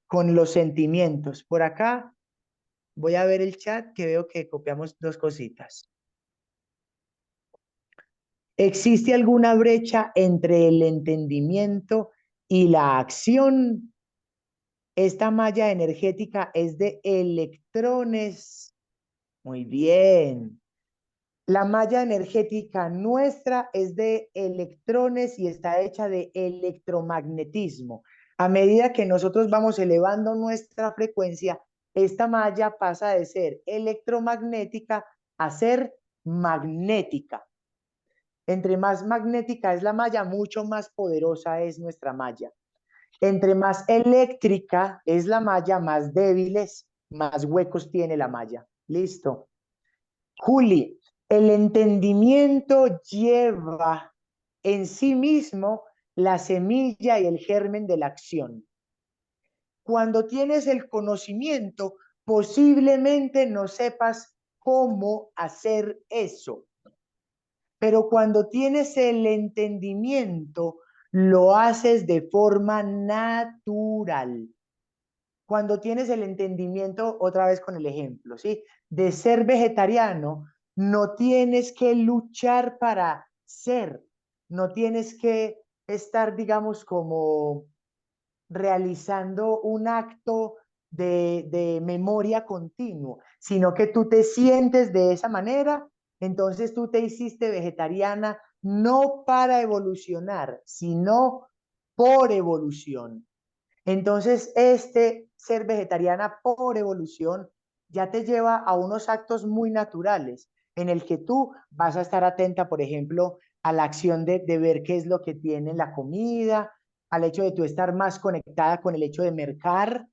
con los sentimientos. Por acá voy a ver el chat que veo que copiamos dos cositas. ¿Existe alguna brecha entre el entendimiento y la acción? Esta malla energética es de electrones. Muy bien. La malla energética nuestra es de electrones y está hecha de electromagnetismo. A medida que nosotros vamos elevando nuestra frecuencia, esta malla pasa de ser electromagnética a ser magnética. Entre más magnética es la malla, mucho más poderosa es nuestra malla. Entre más eléctrica es la malla, más débiles, más huecos tiene la malla. Listo. Juli, el entendimiento lleva en sí mismo la semilla y el germen de la acción. Cuando tienes el conocimiento, posiblemente no sepas cómo hacer eso. Pero cuando tienes el entendimiento, lo haces de forma natural. cuando tienes el entendimiento, otra vez con el ejemplo, ¿sí? De ser vegetariano, no tienes que luchar para ser, no tienes que estar, digamos, como realizando un acto de memoria continuo, sino que tú te sientes de esa manera, entonces tú te hiciste vegetariana no para evolucionar, sino por evolución. Entonces, este ser vegetariana por evolución ya te lleva a unos actos muy naturales, en el que tú vas a estar atenta, por ejemplo, a la acción de ver qué es lo que tiene la comida, al hecho de tú estar más conectada con el hecho de mercar,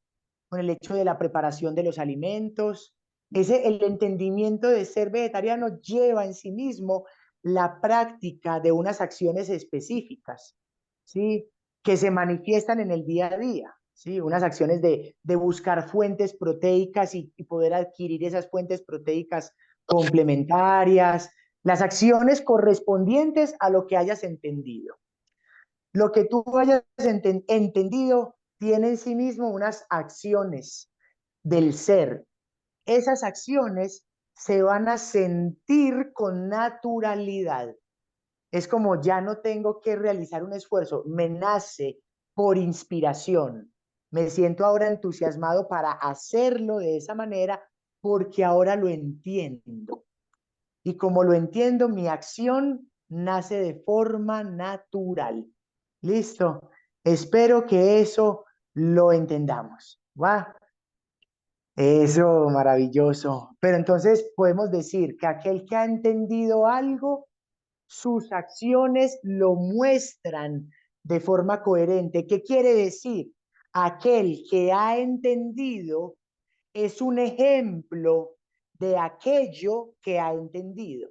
con el hecho de la preparación de los alimentos. El entendimiento de ser vegetariano lleva en sí mismo la práctica de unas acciones específicas, ¿sí? Que se manifiestan en el día a día, ¿sí? Unas acciones de buscar fuentes proteicas y poder adquirir esas fuentes proteicas complementarias, las acciones correspondientes a lo que hayas entendido. Lo que tú hayas entendido tiene en sí mismo unas acciones del ser. Esas acciones se van a sentir con naturalidad. Es como ya no tengo que realizar un esfuerzo, me nace por inspiración. Me siento ahora entusiasmado para hacerlo de esa manera porque ahora lo entiendo. Y como lo entiendo, mi acción nace de forma natural. Listo. Espero que eso lo entendamos. ¿Va? Eso, maravilloso. Pero entonces podemos decir que aquel que ha entendido algo, sus acciones lo muestran de forma coherente. ¿Qué quiere decir? Aquel que ha entendido es un ejemplo de aquello que ha entendido.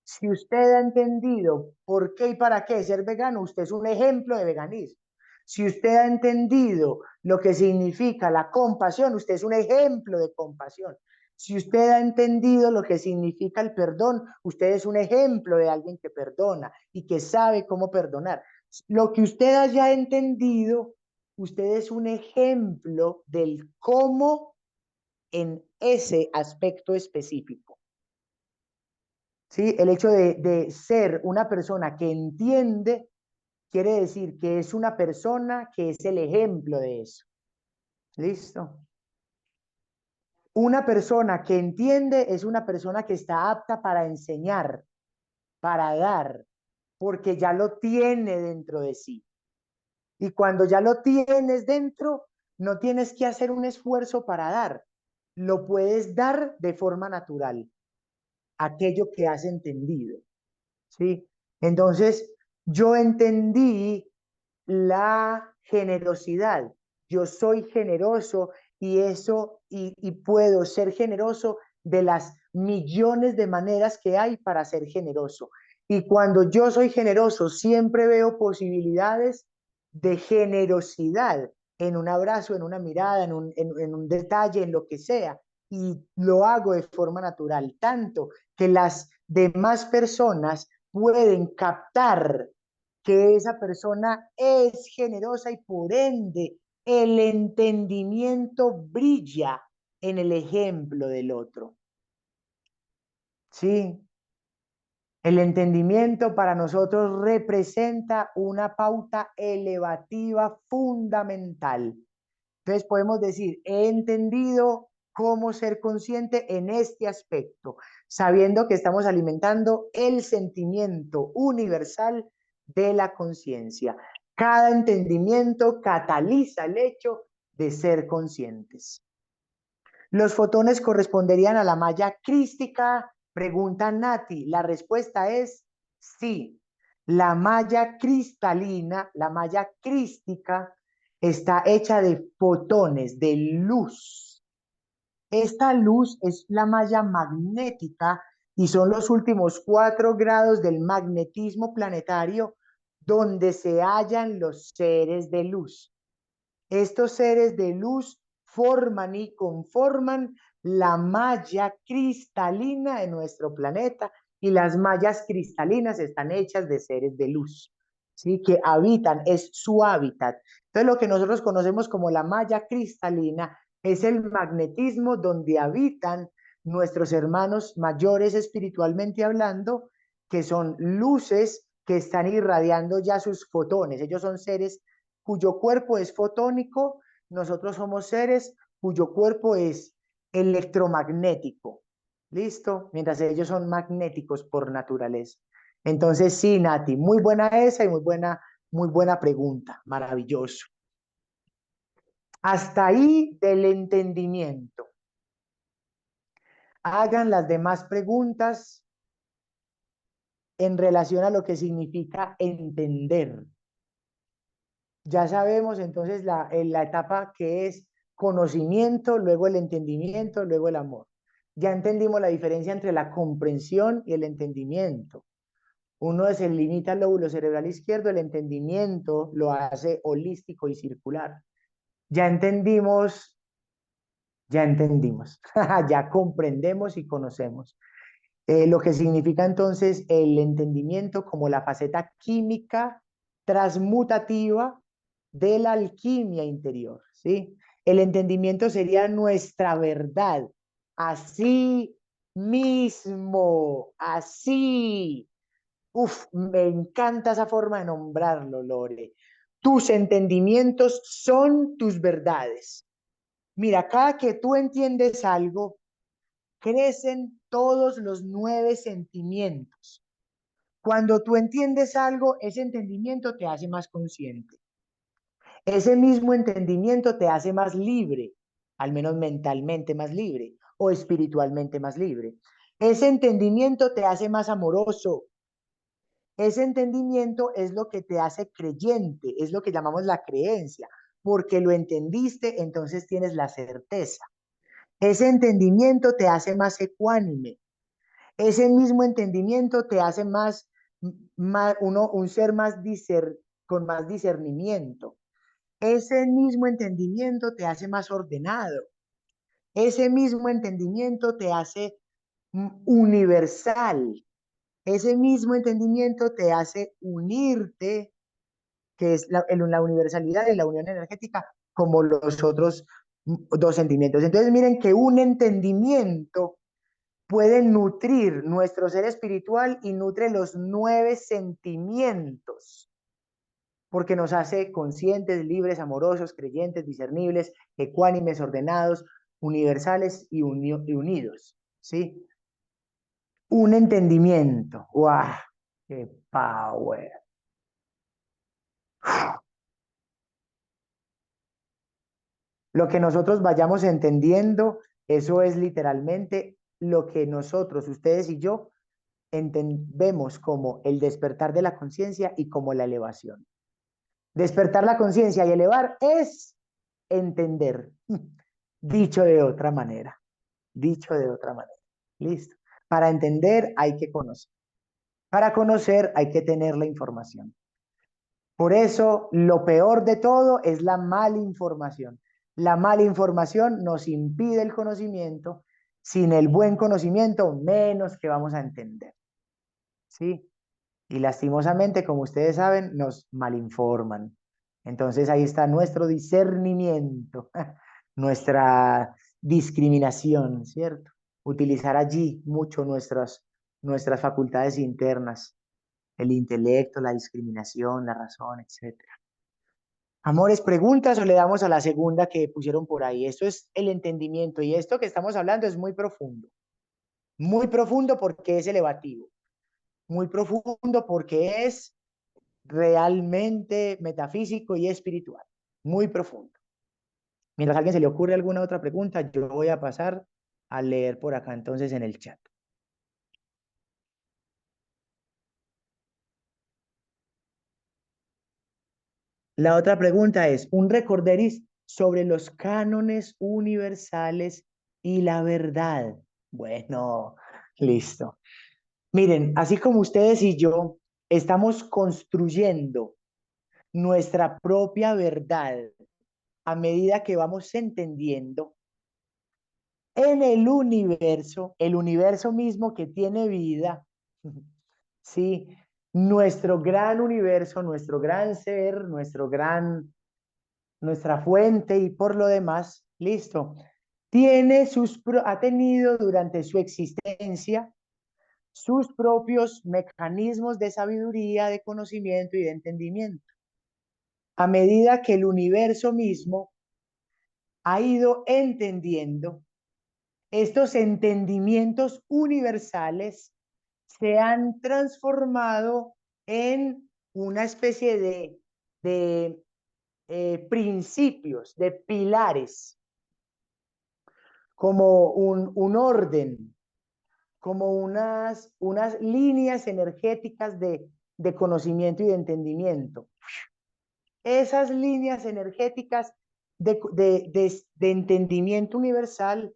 Si usted ha entendido por qué y para qué ser vegano, usted es un ejemplo de veganismo. Si usted ha entendido lo que significa la compasión, usted es un ejemplo de compasión. Si usted ha entendido lo que significa el perdón, usted es un ejemplo de alguien que perdona y que sabe cómo perdonar. Lo que usted haya entendido, usted es un ejemplo del cómo en ese aspecto específico. ¿Sí? El hecho de ser una persona que entiende quiere decir que es una persona que es el ejemplo de eso. ¿Listo? Una persona que entiende es una persona que está apta para enseñar, para dar, porque ya lo tiene dentro de sí. Y cuando ya lo tienes dentro, no tienes que hacer un esfuerzo para dar. Lo puedes dar de forma natural, aquello que has entendido. ¿Sí? Entonces, yo entendí la generosidad. Yo soy generoso y y puedo ser generoso de las millones de maneras que hay para ser generoso. Y cuando yo soy generoso, siempre veo posibilidades de generosidad en un abrazo, en una mirada, en un detalle, en lo que sea. Y lo hago de forma natural, tanto que las demás personas pueden captar que esa persona es generosa y por ende el entendimiento brilla en el ejemplo del otro. ¿Sí? El entendimiento para nosotros representa una pauta elevativa fundamental. Entonces podemos decir, he entendido cómo ser consciente en este aspecto, sabiendo que estamos alimentando el sentimiento universal de la conciencia. Cada entendimiento cataliza el hecho de ser conscientes. Los fotones corresponderían a la malla crística, pregunta Nati. La respuesta es sí. La malla cristalina, la malla crística, está hecha de fotones, de luz. Esta luz es la malla magnética y son los últimos 4 grados del magnetismo planetario donde se hallan los seres de luz. Estos seres de luz forman y conforman la malla cristalina de nuestro planeta y las mallas cristalinas están hechas de seres de luz. ¿sí? Que habitan, es su hábitat. Entonces, lo que nosotros conocemos como la malla cristalina es el magnetismo donde habitan nuestros hermanos mayores espiritualmente hablando, que son luces que están irradiando ya sus fotones. Ellos son seres cuyo cuerpo es fotónico, nosotros somos seres cuyo cuerpo es electromagnético. ¿Listo? Mientras ellos son magnéticos por naturaleza. Entonces, sí, Nati, muy buena esa y muy buena pregunta. Maravilloso. Hasta ahí del entendimiento. Hagan las demás preguntas en relación a lo que significa entender. Ya sabemos entonces en la etapa que es conocimiento, luego el entendimiento, luego el amor. Ya entendimos la diferencia entre la comprensión y el entendimiento. Uno se limita al lóbulo cerebral izquierdo, el entendimiento lo hace holístico y circular. Ya entendimos, ya entendimos, ya comprendemos y conocemos. Lo que significa entonces el entendimiento como la faceta química transmutativa de la alquimia interior, ¿sí? El entendimiento sería nuestra verdad, así mismo, así. Uf, me encanta esa forma de nombrarlo, Lore. Tus entendimientos son tus verdades. Mira, cada que tú entiendes algo, crecen todos los 9 sentimientos. Cuando tú entiendes algo, ese entendimiento te hace más consciente. Ese mismo entendimiento te hace más libre, al menos mentalmente más libre o espiritualmente más libre. Ese entendimiento te hace más amoroso. Ese entendimiento es lo que te hace creyente, es lo que llamamos la creencia, porque lo entendiste, entonces tienes la certeza. Ese entendimiento te hace más ecuánime. Ese mismo entendimiento te hace un ser con más discernimiento. Ese mismo entendimiento te hace más ordenado. Ese mismo entendimiento te hace universal. Ese mismo entendimiento te hace unirte, que es la universalidad y la unión energética, como los otros dos sentimientos. Entonces, miren que un entendimiento puede nutrir nuestro ser espiritual y nutre los 9 sentimientos, porque nos hace conscientes, libres, amorosos, creyentes, discernibles, ecuánimes, ordenados, universales y unidos, ¿sí? Un entendimiento. ¡Wow! ¡Qué power! Lo que nosotros vayamos entendiendo, eso es literalmente lo que nosotros, ustedes y yo, entendemos como el despertar de la conciencia y como la elevación. Despertar la conciencia y elevar es entender. Dicho de otra manera. Dicho de otra manera. Listo. Para entender hay que conocer. Para conocer hay que tener la información. Por eso, lo peor de todo es la mala información. La mala información nos impide el conocimiento. Sin el buen conocimiento, menos que vamos a entender. ¿Sí? Y lastimosamente, como ustedes saben, nos malinforman. Entonces ahí está nuestro discernimiento, nuestra discriminación, ¿cierto? Utilizar allí mucho nuestras facultades internas, el intelecto, la discriminación, la razón, etcétera. Amores, ¿preguntas o le damos a la segunda que pusieron por ahí? Esto es el entendimiento y esto que estamos hablando es muy profundo porque es elevativo, muy profundo porque es realmente metafísico y espiritual, muy profundo. Mientras a alguien se le ocurre alguna otra pregunta, yo voy a pasar a leer por acá entonces en el chat. La otra pregunta es, un recorderis sobre los cánones universales y la verdad. Bueno, listo. Miren, así como ustedes y yo estamos construyendo nuestra propia verdad a medida que vamos entendiendo en el universo mismo que tiene vida, ¿sí? nuestro gran universo, nuestro gran ser, nuestra fuente y por lo demás, listo, ha tenido durante su existencia sus propios mecanismos de sabiduría, de conocimiento y de entendimiento. A medida que el universo mismo ha ido entendiendo, estos entendimientos universales se han transformado en una especie de principios, de pilares, como un orden, como unas líneas energéticas de conocimiento y de entendimiento. Esas líneas energéticas de entendimiento universal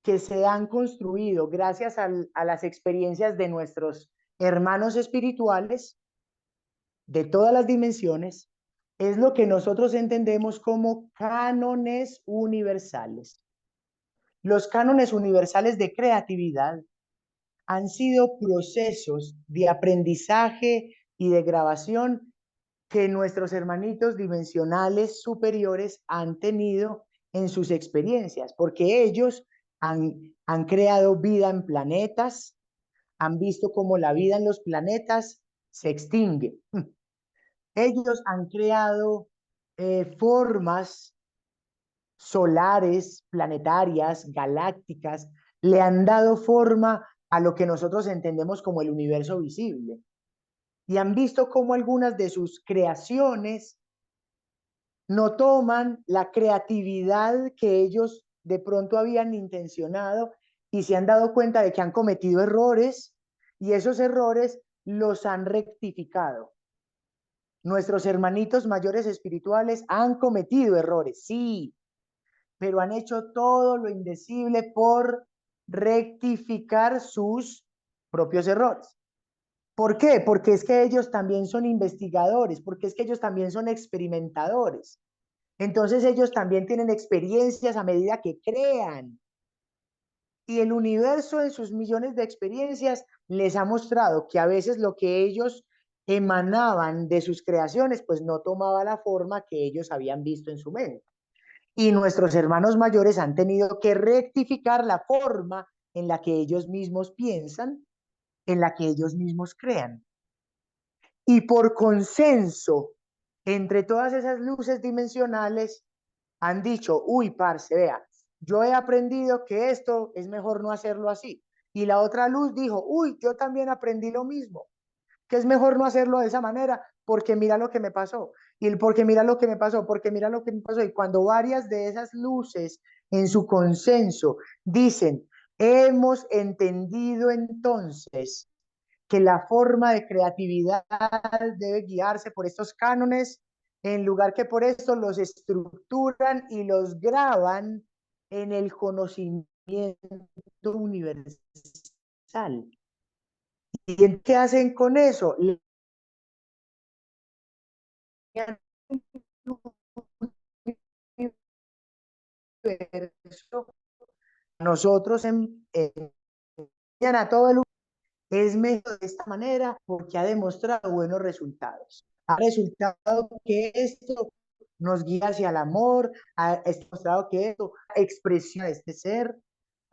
que se han construido gracias a las experiencias de nuestros hermanos espirituales de todas las dimensiones, es lo que nosotros entendemos como cánones universales. Los cánones universales de creatividad han sido procesos de aprendizaje y de grabación que nuestros hermanitos dimensionales superiores han tenido en sus experiencias, porque ellos han creado vida en planetas, han visto cómo la vida en los planetas se extingue. Ellos han creado formas solares, planetarias, galácticas, le han dado forma a lo que nosotros entendemos como el universo visible. Y han visto cómo algunas de sus creaciones no toman la creatividad que ellos de pronto habían intencionado y se han dado cuenta de que han cometido errores y esos errores los han rectificado. Nuestros hermanitos mayores espirituales han cometido errores, sí, pero han hecho todo lo indecible por rectificar sus propios errores. ¿Por qué? Porque es que ellos también son investigadores, porque es que ellos también son experimentadores. Entonces ellos también tienen experiencias a medida que crean. Y el universo en sus millones de experiencias les ha mostrado que a veces lo que ellos emanaban de sus creaciones pues no tomaba la forma que ellos habían visto en su mente. Y nuestros hermanos mayores han tenido que rectificar la forma en la que ellos mismos piensan, en la que ellos mismos crean. Y por consenso entre todas esas luces dimensionales han dicho, uy, parce, vea, yo he aprendido que esto es mejor no hacerlo así. Y la otra luz dijo, uy, yo también aprendí lo mismo, que es mejor no hacerlo de esa manera, porque mira lo que me pasó. Y el porque mira lo que me pasó, porque mira lo que me pasó. Y cuando varias de esas luces en su consenso dicen, hemos entendido entonces que la forma de creatividad debe guiarse por estos cánones, en lugar que por esto los estructuran y los graban en el conocimiento universal. ¿Y qué hacen con eso? Nosotros a todo el es mejor de esta manera porque ha demostrado buenos resultados. Ha resultado que esto nos guía hacia el amor, ha demostrado que esto expresión de este ser,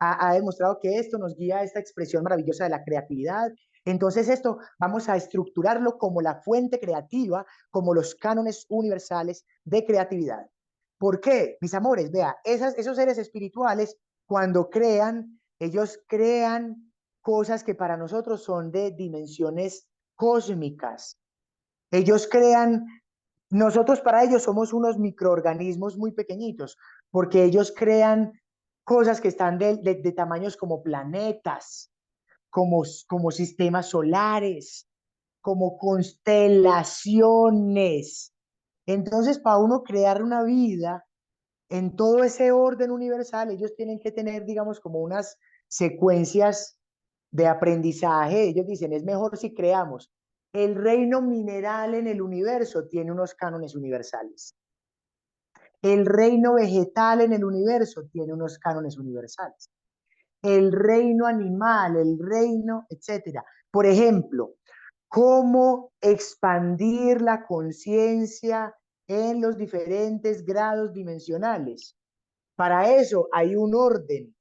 ha demostrado que esto nos guía a esta expresión maravillosa de la creatividad. Entonces esto vamos a estructurarlo como la fuente creativa, como los cánones universales de creatividad. ¿Por qué? Mis amores, vea, esos seres espirituales, cuando crean, ellos crean cosas que para nosotros son de dimensiones cósmicas. Ellos crean, nosotros para ellos somos unos microorganismos muy pequeñitos, porque ellos crean cosas que están de tamaños como planetas, como sistemas solares, como constelaciones. Entonces, para uno crear una vida en todo ese orden universal, ellos tienen que tener, digamos, como unas secuencias de aprendizaje. Ellos dicen, es mejor si creamos. El reino mineral en el universo tiene unos cánones universales. El reino vegetal en el universo tiene unos cánones universales. El reino animal, el reino, etcétera. Por ejemplo, cómo expandir la conciencia en los diferentes grados dimensionales. Para eso hay un orden.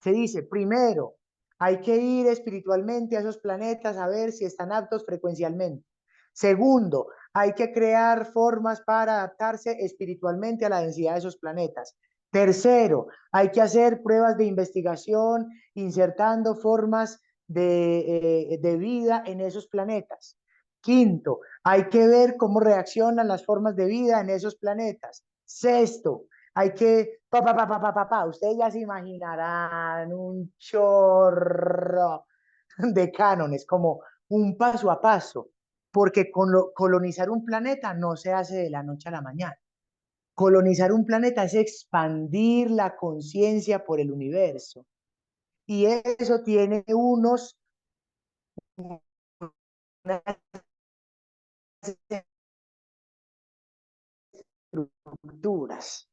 Se dice, primero, hay que ir espiritualmente a esos planetas a ver si están aptos frecuencialmente. Segundo, hay que crear formas para adaptarse espiritualmente a la densidad de esos planetas. Tercero, hay que hacer pruebas de investigación insertando formas de vida en esos planetas. Quinto, hay que ver cómo reaccionan las formas de vida en esos planetas. Sexto, hay que, ustedes ya se imaginarán un chorro de cánones, como un paso a paso, porque colonizar un planeta no se hace de la noche a la mañana. Colonizar un planeta es expandir la conciencia por el universo. Y eso tiene unas estructuras.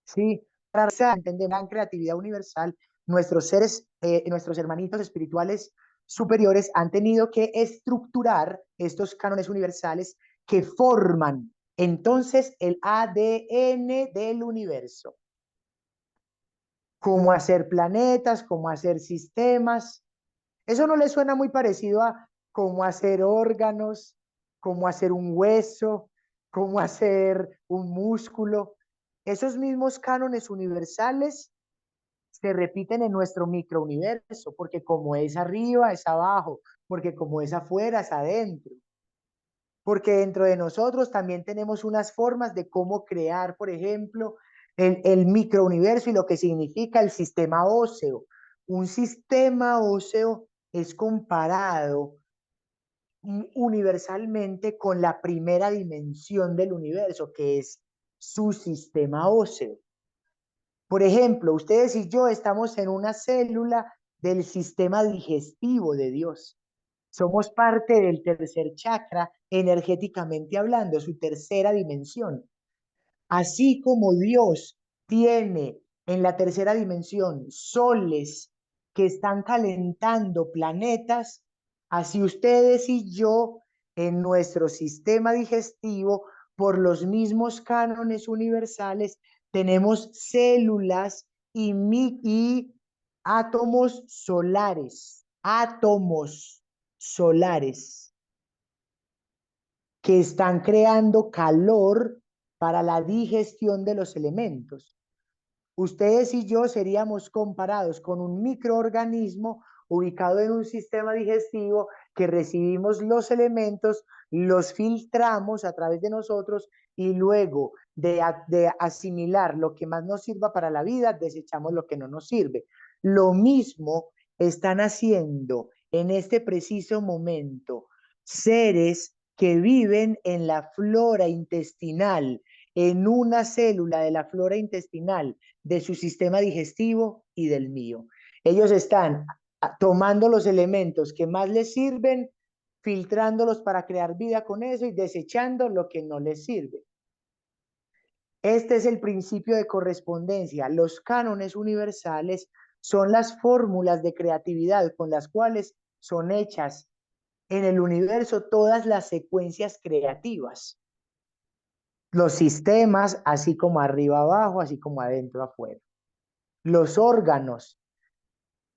¿Sí? Para entender la creatividad universal, nuestros seres, nuestros hermanitos espirituales superiores han tenido que estructurar estos cánones universales que forman entonces el ADN del universo. Cómo hacer planetas, cómo hacer sistemas. Eso no le suena muy parecido a cómo hacer órganos, cómo hacer un hueso, cómo hacer un músculo. Esos mismos cánones universales se repiten en nuestro microuniverso, porque como es arriba, es abajo, porque como es afuera, es adentro. Porque dentro de nosotros también tenemos unas formas de cómo crear, por ejemplo, el microuniverso y lo que significa el sistema óseo. Un sistema óseo es comparado universalmente con la primera dimensión del universo, que es su sistema óseo. Por ejemplo, ustedes y yo estamos en una célula del sistema digestivo de Dios. Somos parte del tercer chakra, energéticamente hablando, su tercera dimensión. Así como Dios tiene en la tercera dimensión soles que están calentando planetas, así ustedes y yo en nuestro sistema digestivo, por los mismos cánones universales, tenemos células y átomos solares que están creando calor para la digestión de los elementos. Ustedes y yo seríamos comparados con un microorganismo ubicado en un sistema digestivo que recibimos los elementos, los filtramos a través de nosotros y luego de asimilar lo que más nos sirva para la vida, desechamos lo que no nos sirve. Lo mismo están haciendo en este preciso momento seres que viven en la flora intestinal, en una célula de la flora intestinal de su sistema digestivo y del mío. Ellos están tomando los elementos que más les sirven, filtrándolos para crear vida con eso y desechando lo que no les sirve. Este es el principio de correspondencia. Los cánones universales son las fórmulas de creatividad con las cuales son hechas en el universo todas las secuencias creativas. Los sistemas, así como arriba abajo, así como adentro afuera. Los órganos.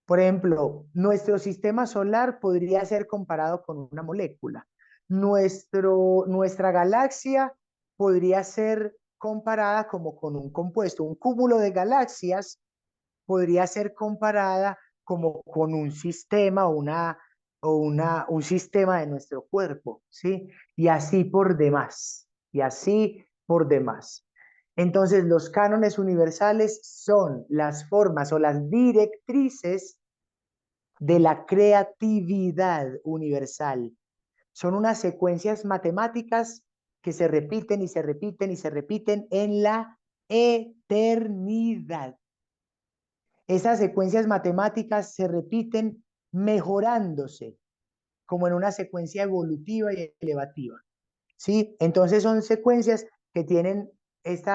Por ejemplo, nuestro sistema solar podría ser comparado con una molécula. Nuestra galaxia podría ser comparada como con un compuesto. Un cúmulo de galaxias podría ser comparada como con un sistema un sistema de nuestro cuerpo, ¿sí? Y así por demás, y así por demás. Entonces, los cánones universales son las formas o las directrices de la creatividad universal. Son unas secuencias matemáticas que se repiten y se repiten y se repiten en la eternidad. Esas secuencias matemáticas se repiten mejorándose como en una secuencia evolutiva y elevativa, ¿sí? Entonces son secuencias que tienen este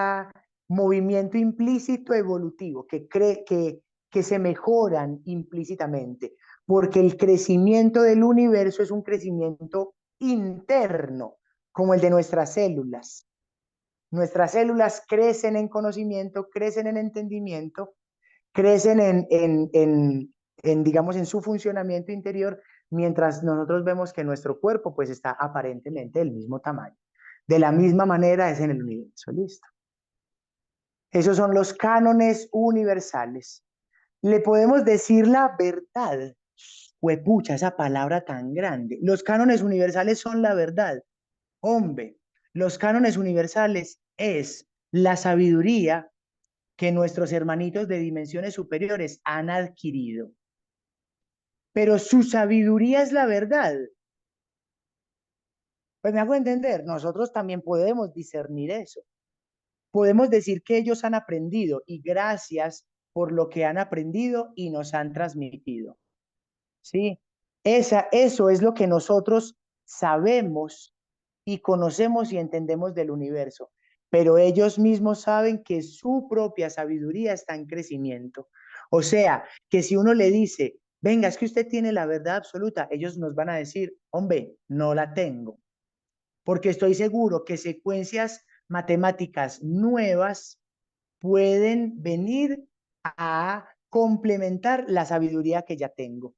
movimiento implícito evolutivo, que se mejoran implícitamente. porque el crecimiento del universo es un crecimiento interno, como el de nuestras células. Nuestras células crecen en conocimiento, crecen en entendimiento, crecen digamos, en su funcionamiento interior, mientras nosotros vemos que nuestro cuerpo pues está aparentemente del mismo tamaño. De la misma manera es en el universo, listo. Esos son los cánones universales. Le podemos decir la verdad. Huepucha, esa palabra tan grande. Los cánones universales son la verdad. Hombre, los cánones universales es la sabiduría que nuestros hermanitos de dimensiones superiores han adquirido. Pero su sabiduría es la verdad. Pues me hago entender, nosotros también podemos discernir eso. Podemos decir que ellos han aprendido y gracias por lo que han aprendido y nos han transmitido. ¿Sí? Eso es lo que nosotros sabemos y conocemos y entendemos del universo, pero ellos mismos saben que su propia sabiduría está en crecimiento. O sea, que si uno le dice, venga, es que usted tiene la verdad absoluta, ellos nos van a decir, hombre, no la tengo, porque estoy seguro que secuencias matemáticas nuevas pueden venir a complementar la sabiduría que ya tengo.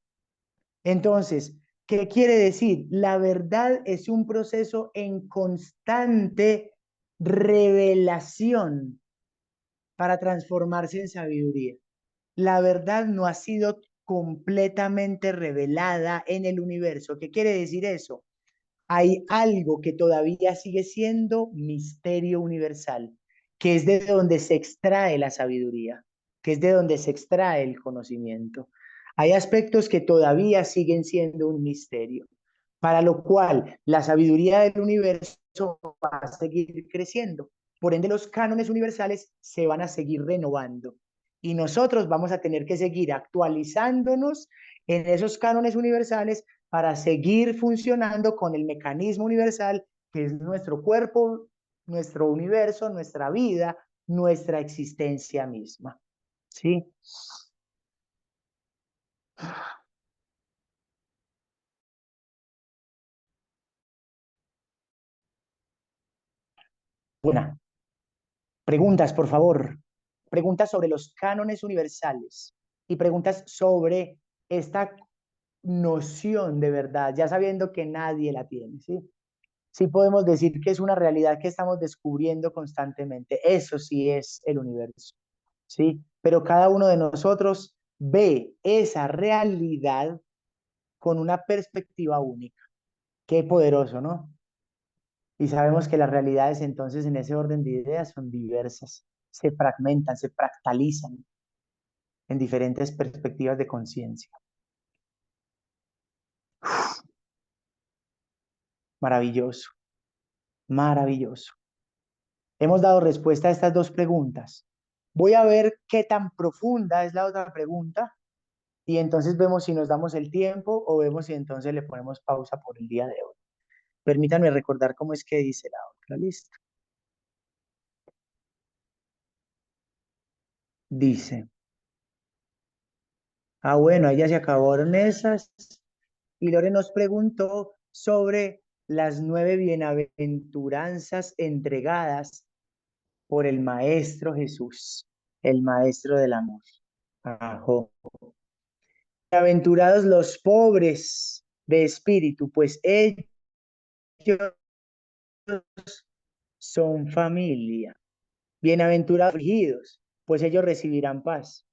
Entonces, ¿qué quiere decir? La verdad es un proceso en constante revelación para transformarse en sabiduría. La verdad no ha sido completamente revelada en el universo. ¿Qué quiere decir eso? Hay algo que todavía sigue siendo misterio universal, que es de donde se extrae la sabiduría, que es de donde se extrae el conocimiento. Hay aspectos que todavía siguen siendo un misterio, para lo cual la sabiduría del universo va a seguir creciendo. Por ende, los cánones universales se van a seguir renovando y nosotros vamos a tener que seguir actualizándonos en esos cánones universales para seguir funcionando con el mecanismo universal que es nuestro cuerpo, nuestro universo, nuestra vida, nuestra existencia misma. ¿Sí? Buena. Preguntas, por favor. Preguntas sobre los cánones universales y preguntas sobre esta noción de verdad, ya sabiendo que nadie la tiene, ¿sí? Sí podemos decir que es una realidad que estamos descubriendo constantemente. Eso sí es el universo, ¿sí? Pero cada uno de nosotros ve esa realidad con una perspectiva única. Qué poderoso, ¿no? Y sabemos que las realidades entonces en ese orden de ideas son diversas, se fragmentan, se fractalizan en diferentes perspectivas de conciencia. Maravilloso, maravilloso. Hemos dado respuesta a estas dos preguntas. Voy a ver qué tan profunda es la otra pregunta y entonces vemos si nos damos el tiempo o vemos si entonces le ponemos pausa por el día de hoy. Permítanme recordar cómo es que dice la otra lista. Dice, bueno, ahí ya se acabaron esas. Y Lore nos preguntó sobre las 9 bienaventuranzas entregadas por el Maestro Jesús, el Maestro del Amor. Ajo. Bienaventurados los pobres de espíritu, pues ellos son familia. Bienaventurados los afligidos, pues ellos recibirán paz.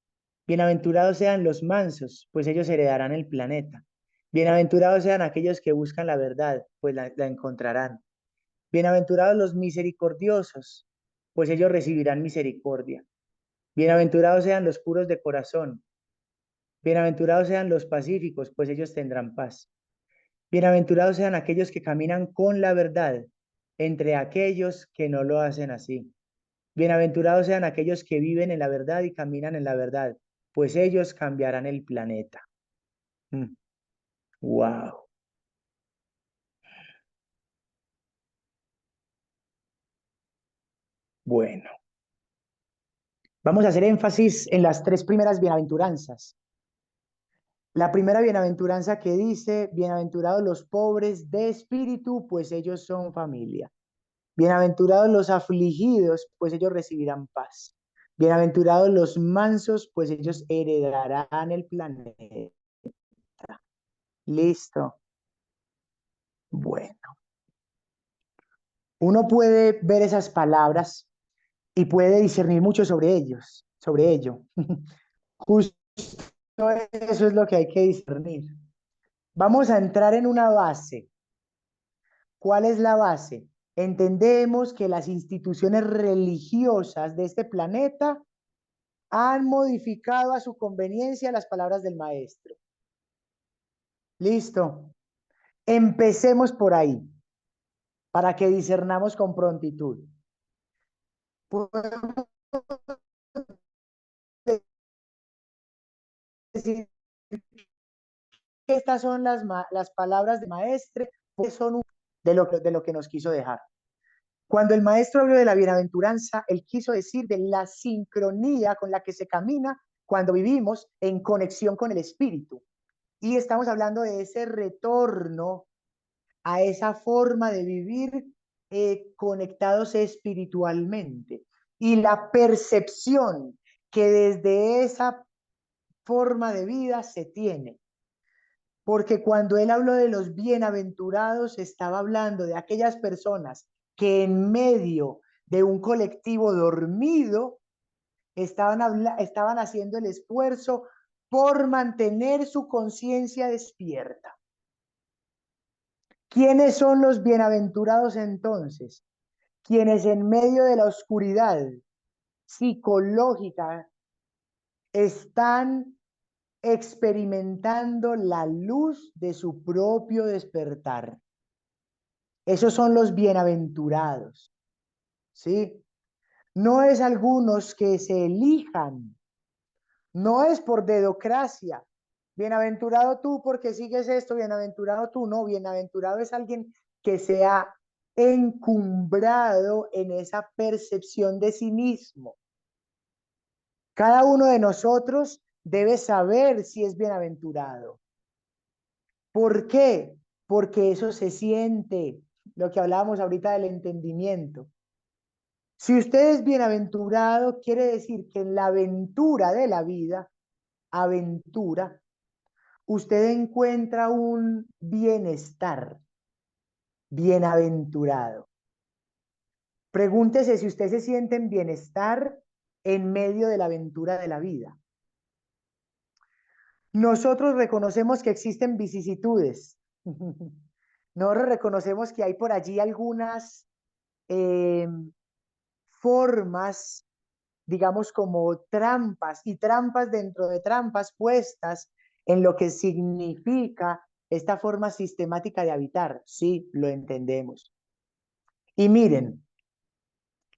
Bienaventurados sean los mansos, pues ellos heredarán el planeta. Bienaventurados sean aquellos que buscan la verdad, pues la encontrarán. Bienaventurados los misericordiosos, pues ellos recibirán misericordia. Bienaventurados sean los puros de corazón. Bienaventurados sean los pacíficos, pues ellos tendrán paz. Bienaventurados sean aquellos que caminan con la verdad, entre aquellos que no lo hacen así. Bienaventurados sean aquellos que viven en la verdad y caminan en la verdad, pues ellos cambiarán el planeta. Wow. Bueno, vamos a hacer énfasis en las tres primeras bienaventuranzas. La primera bienaventuranza que dice, bienaventurados los pobres de espíritu, pues ellos son familia. Bienaventurados los afligidos, pues ellos recibirán paz. Bienaventurados los mansos, pues ellos heredarán el planeta. Listo. Bueno, uno puede ver esas palabras y puede discernir mucho sobre ellos, sobre ello. Justo eso es lo que hay que discernir. Vamos a entrar en una base. ¿Cuál es la base? Entendemos que las instituciones religiosas de este planeta han modificado a su conveniencia las palabras del maestro. Listo. Empecemos por ahí, para que discernamos con prontitud. Podemos decir que estas son las palabras de maestre, pues son de lo que nos quiso dejar. Cuando el maestro habló de la bienaventuranza, él quiso decir de la sincronía con la que se camina cuando vivimos en conexión con el espíritu. Y estamos hablando de ese retorno a esa forma de vivir conectados espiritualmente. Y la percepción que desde esa forma de vida se tiene. Porque cuando él habló de los bienaventurados, estaba hablando de aquellas personas que en medio de un colectivo dormido estaban haciendo el esfuerzo por mantener su conciencia despierta. ¿Quiénes son los bienaventurados entonces? Quienes en medio de la oscuridad psicológica están experimentando la luz de su propio despertar. Esos son los bienaventurados, ¿sí? No es algunos que se elijan, no es por dedocracia. Bienaventurado tú porque sigues esto, bienaventurado tú, no, bienaventurado es alguien que se ha encumbrado en esa percepción de sí mismo. Cada uno de nosotros debe saber si es bienaventurado. ¿Por qué? Porque eso se siente, lo que hablábamos ahorita del entendimiento. Si usted es bienaventurado, quiere decir que en la aventura de la vida, aventura, usted encuentra un bienestar, bienaventurado. Pregúntese si usted se siente en bienestar en medio de la aventura de la vida. Nosotros reconocemos que existen vicisitudes. Nosotros reconocemos que hay por allí algunas formas, digamos, como trampas y trampas dentro de trampas puestas en lo que significa esta forma sistemática de habitar. Sí, lo entendemos. Y miren,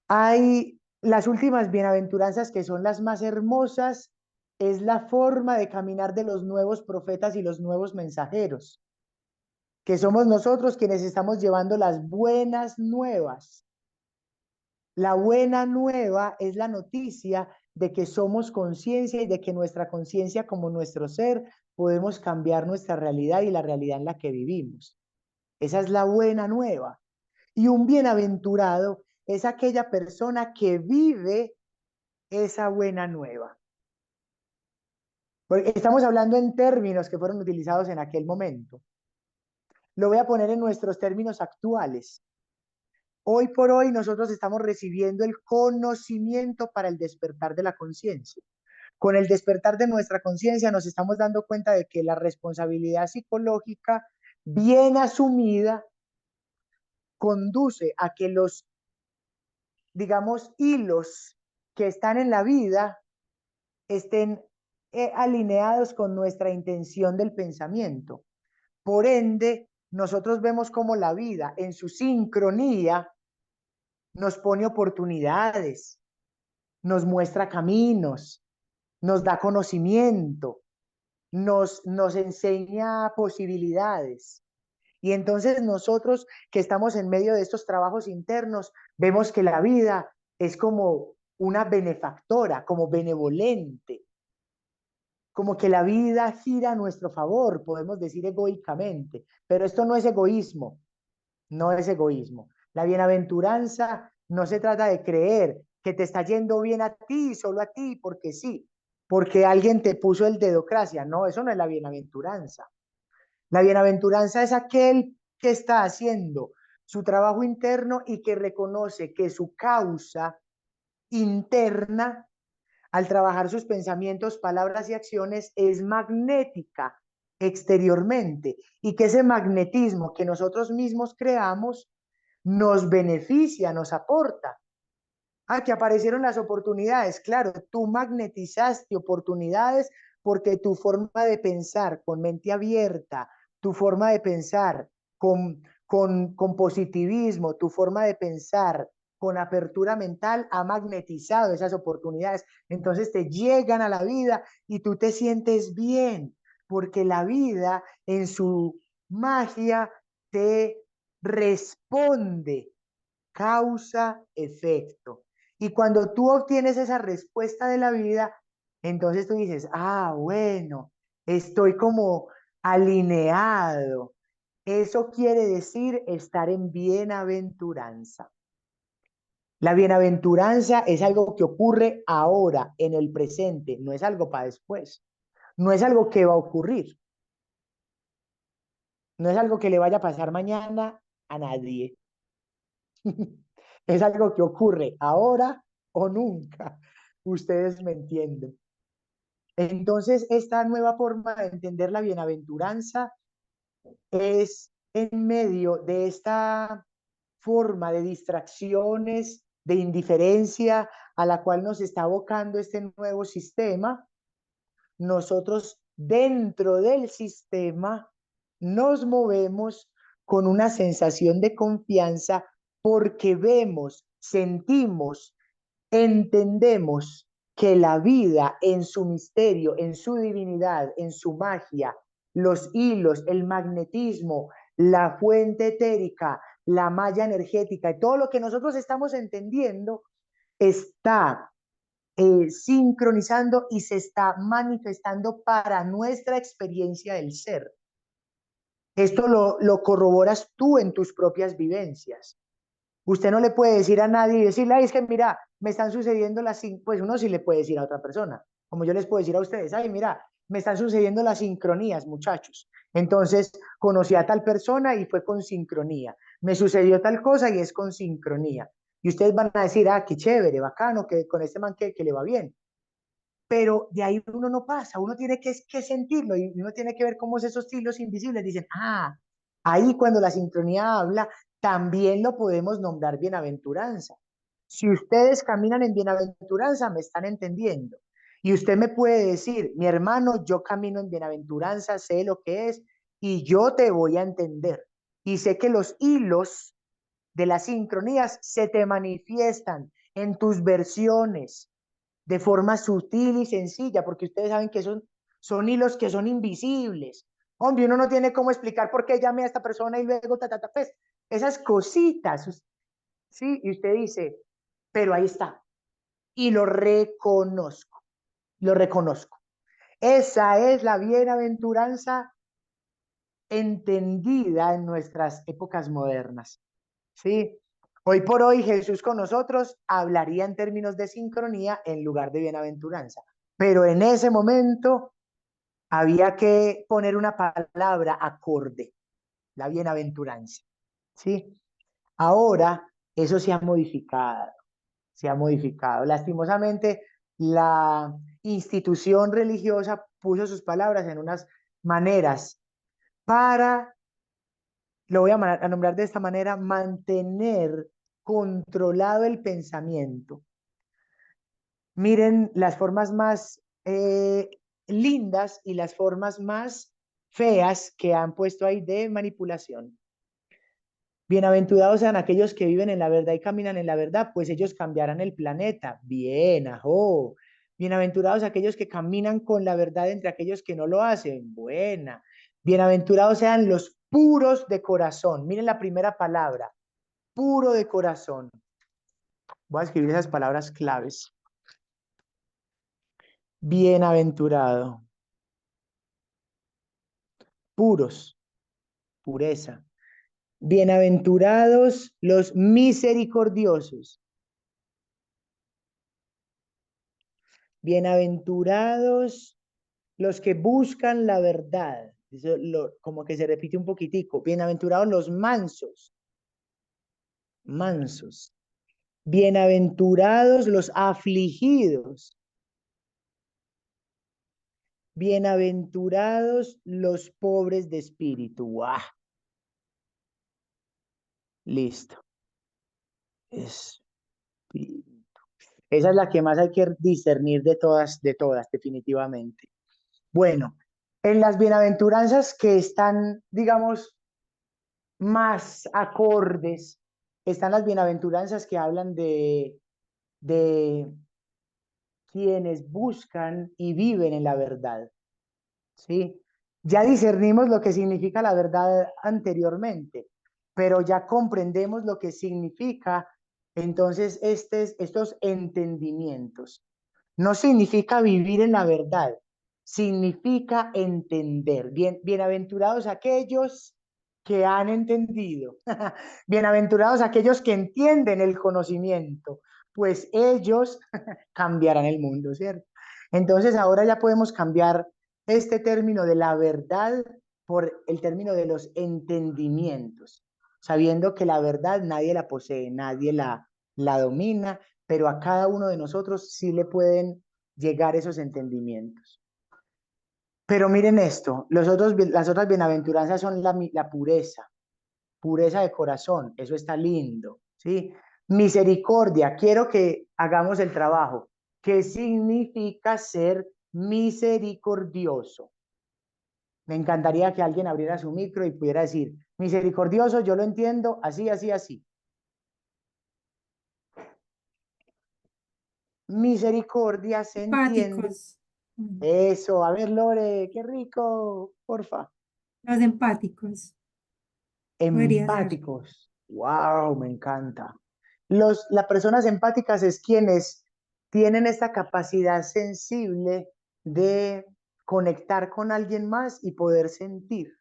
hay las últimas bienaventuranzas que son las más hermosas, es la forma de caminar de los nuevos profetas y los nuevos mensajeros, que somos nosotros quienes estamos llevando las buenas nuevas. La buena nueva es la noticia de que somos conciencia y de que nuestra conciencia como nuestro ser podemos cambiar nuestra realidad y la realidad en la que vivimos. Esa es la buena nueva. Y un bienaventurado es aquella persona que vive esa buena nueva. Porque estamos hablando en términos que fueron utilizados en aquel momento. Lo voy a poner en nuestros términos actuales. Hoy por hoy nosotros estamos recibiendo el conocimiento para el despertar de la conciencia. Con el despertar de nuestra conciencia nos estamos dando cuenta de que la responsabilidad psicológica bien asumida conduce a que los, digamos, hilos que están en la vida estén alineados con nuestra intención del pensamiento. Por ende, nosotros vemos como la vida en su sincronía nos pone oportunidades, nos muestra caminos, nos da conocimiento, nos enseña posibilidades. Y entonces nosotros que estamos en medio de estos trabajos internos, vemos que la vida es como una benefactora, como benevolente. como que la vida gira a nuestro favor, podemos decir egoicamente, pero esto no es egoísmo, no es egoísmo. La bienaventuranza no se trata de creer que te está yendo bien a ti, solo a ti, porque sí, porque alguien te puso el dedocracia. No, eso no es la bienaventuranza. La bienaventuranza es aquel que está haciendo su trabajo interno y que reconoce que su causa interna, al trabajar sus pensamientos, palabras y acciones, es magnética exteriormente y que ese magnetismo que nosotros mismos creamos nos beneficia, nos aporta. Ah, que aparecieron las oportunidades. Claro, tú magnetizaste oportunidades porque tu forma de pensar con mente abierta, tu forma de pensar con positivismo, tu forma de pensar con apertura mental ha magnetizado esas oportunidades. Entonces te llegan a la vida y tú te sientes bien, porque la vida en su magia te responde causa, efecto. Y cuando tú obtienes esa respuesta de la vida, entonces tú dices, ah, bueno, estoy como alineado. Eso quiere decir estar en bienaventuranza. La bienaventuranza es algo que ocurre ahora, en el presente, no es algo para después, no es algo que va a ocurrir, no es algo que le vaya a pasar mañana a nadie. Es algo que ocurre ahora o nunca. Ustedes me entienden. Entonces, esta nueva forma de entender la bienaventuranza es en medio de esta forma de distracciones, de indiferencia a la cual nos está abocando este nuevo sistema. Nosotros dentro del sistema nos movemos con una sensación de confianza porque vemos, sentimos, entendemos que la vida en su misterio, en su divinidad, en su magia, los hilos, el magnetismo, la fuente etérica, la malla energética y todo lo que nosotros estamos entendiendo está sincronizando y se está manifestando para nuestra experiencia del ser. Esto lo corroboras tú en tus propias vivencias. Usted no le puede decir a nadie y decirle, ay, es que mira, me están sucediendo las, pues uno sí le puede decir a otra persona, como yo les puedo decir a ustedes, ay, mira, me están sucediendo las sincronías, muchachos. Entonces, conocí a tal persona y fue con sincronía. Me sucedió tal cosa y es con sincronía. Y ustedes van a decir, ah, qué chévere, bacano, que con este man que le va bien. Pero de ahí uno no pasa, uno tiene que sentirlo y uno tiene que ver cómo esos hilos invisibles dicen, ah, ahí cuando la sincronía habla, también lo podemos nombrar bienaventuranza. Si ustedes caminan en bienaventuranza, me están entendiendo. Y usted me puede decir, mi hermano, yo camino en bienaventuranza, sé lo que es y yo te voy a entender. Y sé que los hilos de las sincronías se te manifiestan en tus versiones, de forma sutil y sencilla, porque ustedes saben que son hilos que son invisibles. Hombre, uno no tiene cómo explicar por qué llamé a esta persona y luego, pues, esas cositas, ¿sí? Y usted dice, pero ahí está. Y lo reconozco, lo reconozco. Esa es la bienaventuranza entendida en nuestras épocas modernas, ¿sí? Hoy por hoy Jesús con nosotros hablaría en términos de sincronía en lugar de bienaventuranza, pero en ese momento había que poner una palabra acorde, la bienaventuranza, ¿sí? Ahora eso se ha modificado, se ha modificado. Lastimosamente, la institución religiosa puso sus palabras en unas maneras para, lo voy a nombrar de esta manera, mantener controlado el pensamiento. Miren las formas más lindas y las formas más feas que han puesto ahí de manipulación. Bienaventurados sean aquellos que viven en la verdad y caminan en la verdad, pues ellos cambiarán el planeta. Bien, ajo. Bienaventurados aquellos que caminan con la verdad entre aquellos que no lo hacen. Buena. Bienaventurados sean los puros de corazón. Miren la primera palabra, puro de corazón. Voy a escribir esas palabras claves. Bienaventurado. puros, pureza. Bienaventurados los misericordiosos. Bienaventurados los que buscan la verdad. Eso como que se repite un poquitico. Bienaventurados los mansos, mansos. Bienaventurados los afligidos. Bienaventurados los pobres de espíritu. ¡Guau! Listo. Esa es la que más hay que discernir de todas, definitivamente. Bueno, en las bienaventuranzas que están, digamos, más acordes, están las bienaventuranzas que hablan de quienes buscan y viven en la verdad, ¿sí? Ya discernimos lo que significa la verdad anteriormente, pero ya comprendemos lo que significa entonces estos entendimientos. No significa vivir en la verdad, significa entender. Bienaventurados aquellos que han entendido, bienaventurados aquellos que entienden el conocimiento, pues ellos cambiarán el mundo, ¿cierto? Entonces ahora ya podemos cambiar este término de la verdad por el término de los entendimientos, sabiendo que la verdad nadie la posee, nadie la domina, pero a cada uno de nosotros sí le pueden llegar esos entendimientos. Pero miren esto, las otras bienaventuranzas son la pureza, pureza de corazón, eso está lindo, ¿sí? Misericordia, quiero que hagamos el trabajo. ¿Qué significa ser misericordioso? Me encantaría que alguien abriera su micro y pudiera decir, misericordioso, yo lo entiendo así, así, así. Misericordia se entiende. Empáticos. Mm. Eso, a ver, Lore, qué rico, porfa. Los empáticos, podría ser. Empáticos. Wow, me encanta. Las personas empáticas es quienes tienen esta capacidad sensible de conectar con alguien más y poder sentir,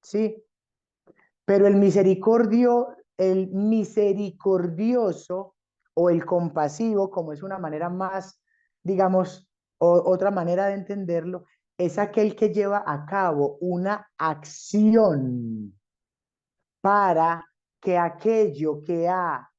¿sí? Pero el misericordioso o el compasivo, como es una manera más, digamos, otra manera de entenderlo, es aquel que lleva a cabo una acción para que aquello que ha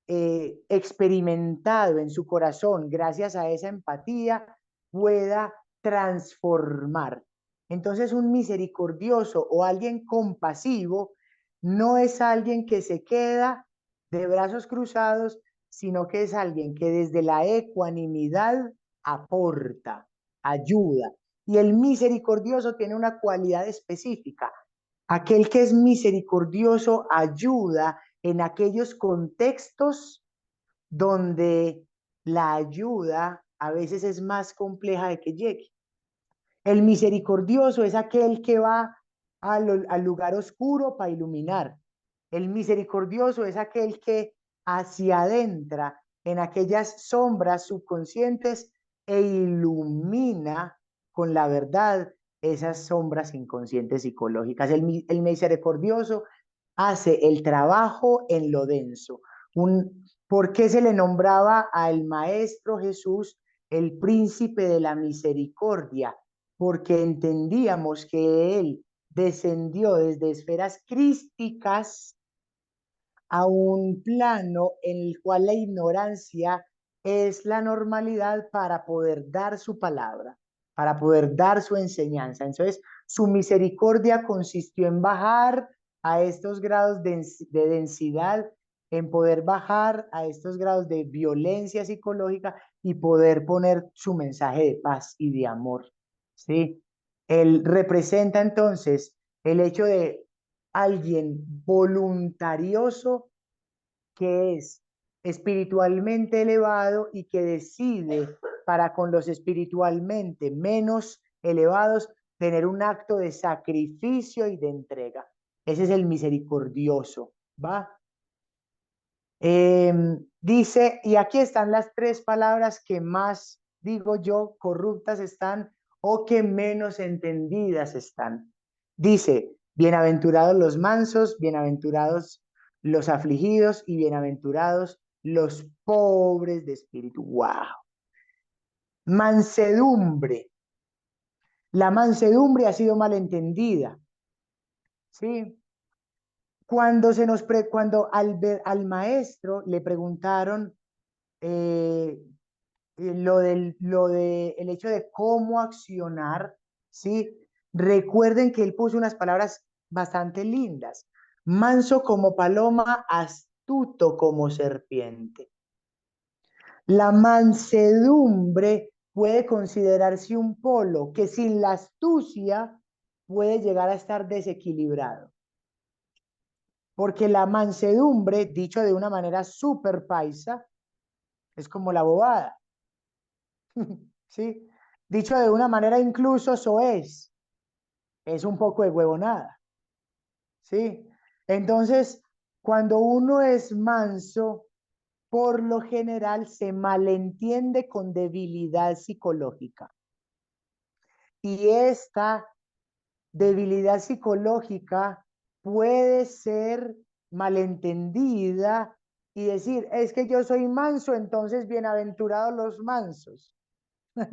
experimentado en su corazón gracias a esa empatía pueda transformar. Entonces un misericordioso o alguien compasivo no es alguien que se queda de brazos cruzados, sino que es alguien que desde la ecuanimidad aporta, ayuda. Y el misericordioso tiene una cualidad específica. Aquel que es misericordioso ayuda en aquellos contextos donde la ayuda a veces es más compleja de que llegue. El misericordioso es aquel que va al lugar oscuro para iluminar. El misericordioso es aquel que hacia adentra en aquellas sombras subconscientes e ilumina con la verdad esas sombras inconscientes psicológicas. El misericordioso hace el trabajo en lo denso. ¿Por qué se le nombraba al Maestro Jesús el príncipe de la misericordia? Porque entendíamos que él descendió desde esferas crísticas a un plano en el cual la ignorancia es la normalidad para poder dar su palabra, para poder dar su enseñanza. Entonces, su misericordia consistió en bajar a estos grados de densidad, en poder bajar a estos grados de violencia psicológica y poder poner su mensaje de paz y de amor. ¿Sí? Él representa entonces el hecho de alguien voluntarioso que es espiritualmente elevado y que decide para con los espiritualmente menos elevados tener un acto de sacrificio y de entrega. Ese es el misericordioso, ¿va? Dice, y aquí están las tres palabras que más, digo yo, corruptas están o que menos entendidas están. Dice, bienaventurados los mansos, bienaventurados los afligidos y bienaventurados los pobres de espíritu. ¡Wow! Mansedumbre. La mansedumbre ha sido malentendida, ¿sí? Cuando al maestro le preguntaron eh, el hecho de cómo accionar, ¿sí? Recuerden que él puso unas palabras bastante lindas. Manso como paloma, astuto como serpiente. La mansedumbre puede considerarse un polo que sin la astucia puede llegar a estar desequilibrado. Porque la mansedumbre, dicho de una manera súper paisa, es como la bobada. ¿Sí? Dicho de una manera incluso soez, es un poco de huevonada. ¿Sí? Entonces, cuando uno es manso, por lo general se malentiende con debilidad psicológica. Y esta debilidad psicológica puede ser malentendida y decir, es que yo soy manso, entonces bienaventurados los mansos.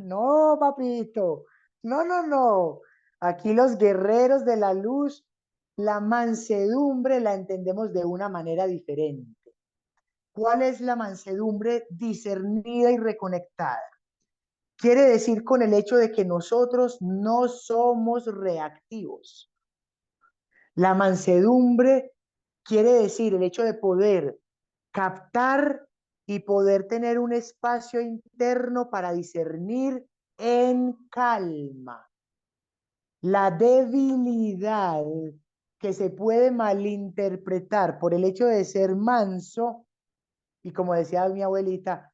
No, papito, no, no, no. Aquí los guerreros de la luz, la mansedumbre la entendemos de una manera diferente. ¿Cuál es la mansedumbre discernida y reconectada? Quiere decir con el hecho de que nosotros no somos reactivos. La mansedumbre quiere decir el hecho de poder captar y poder tener un espacio interno para discernir en calma. La debilidad que se puede malinterpretar por el hecho de ser manso, y como decía mi abuelita,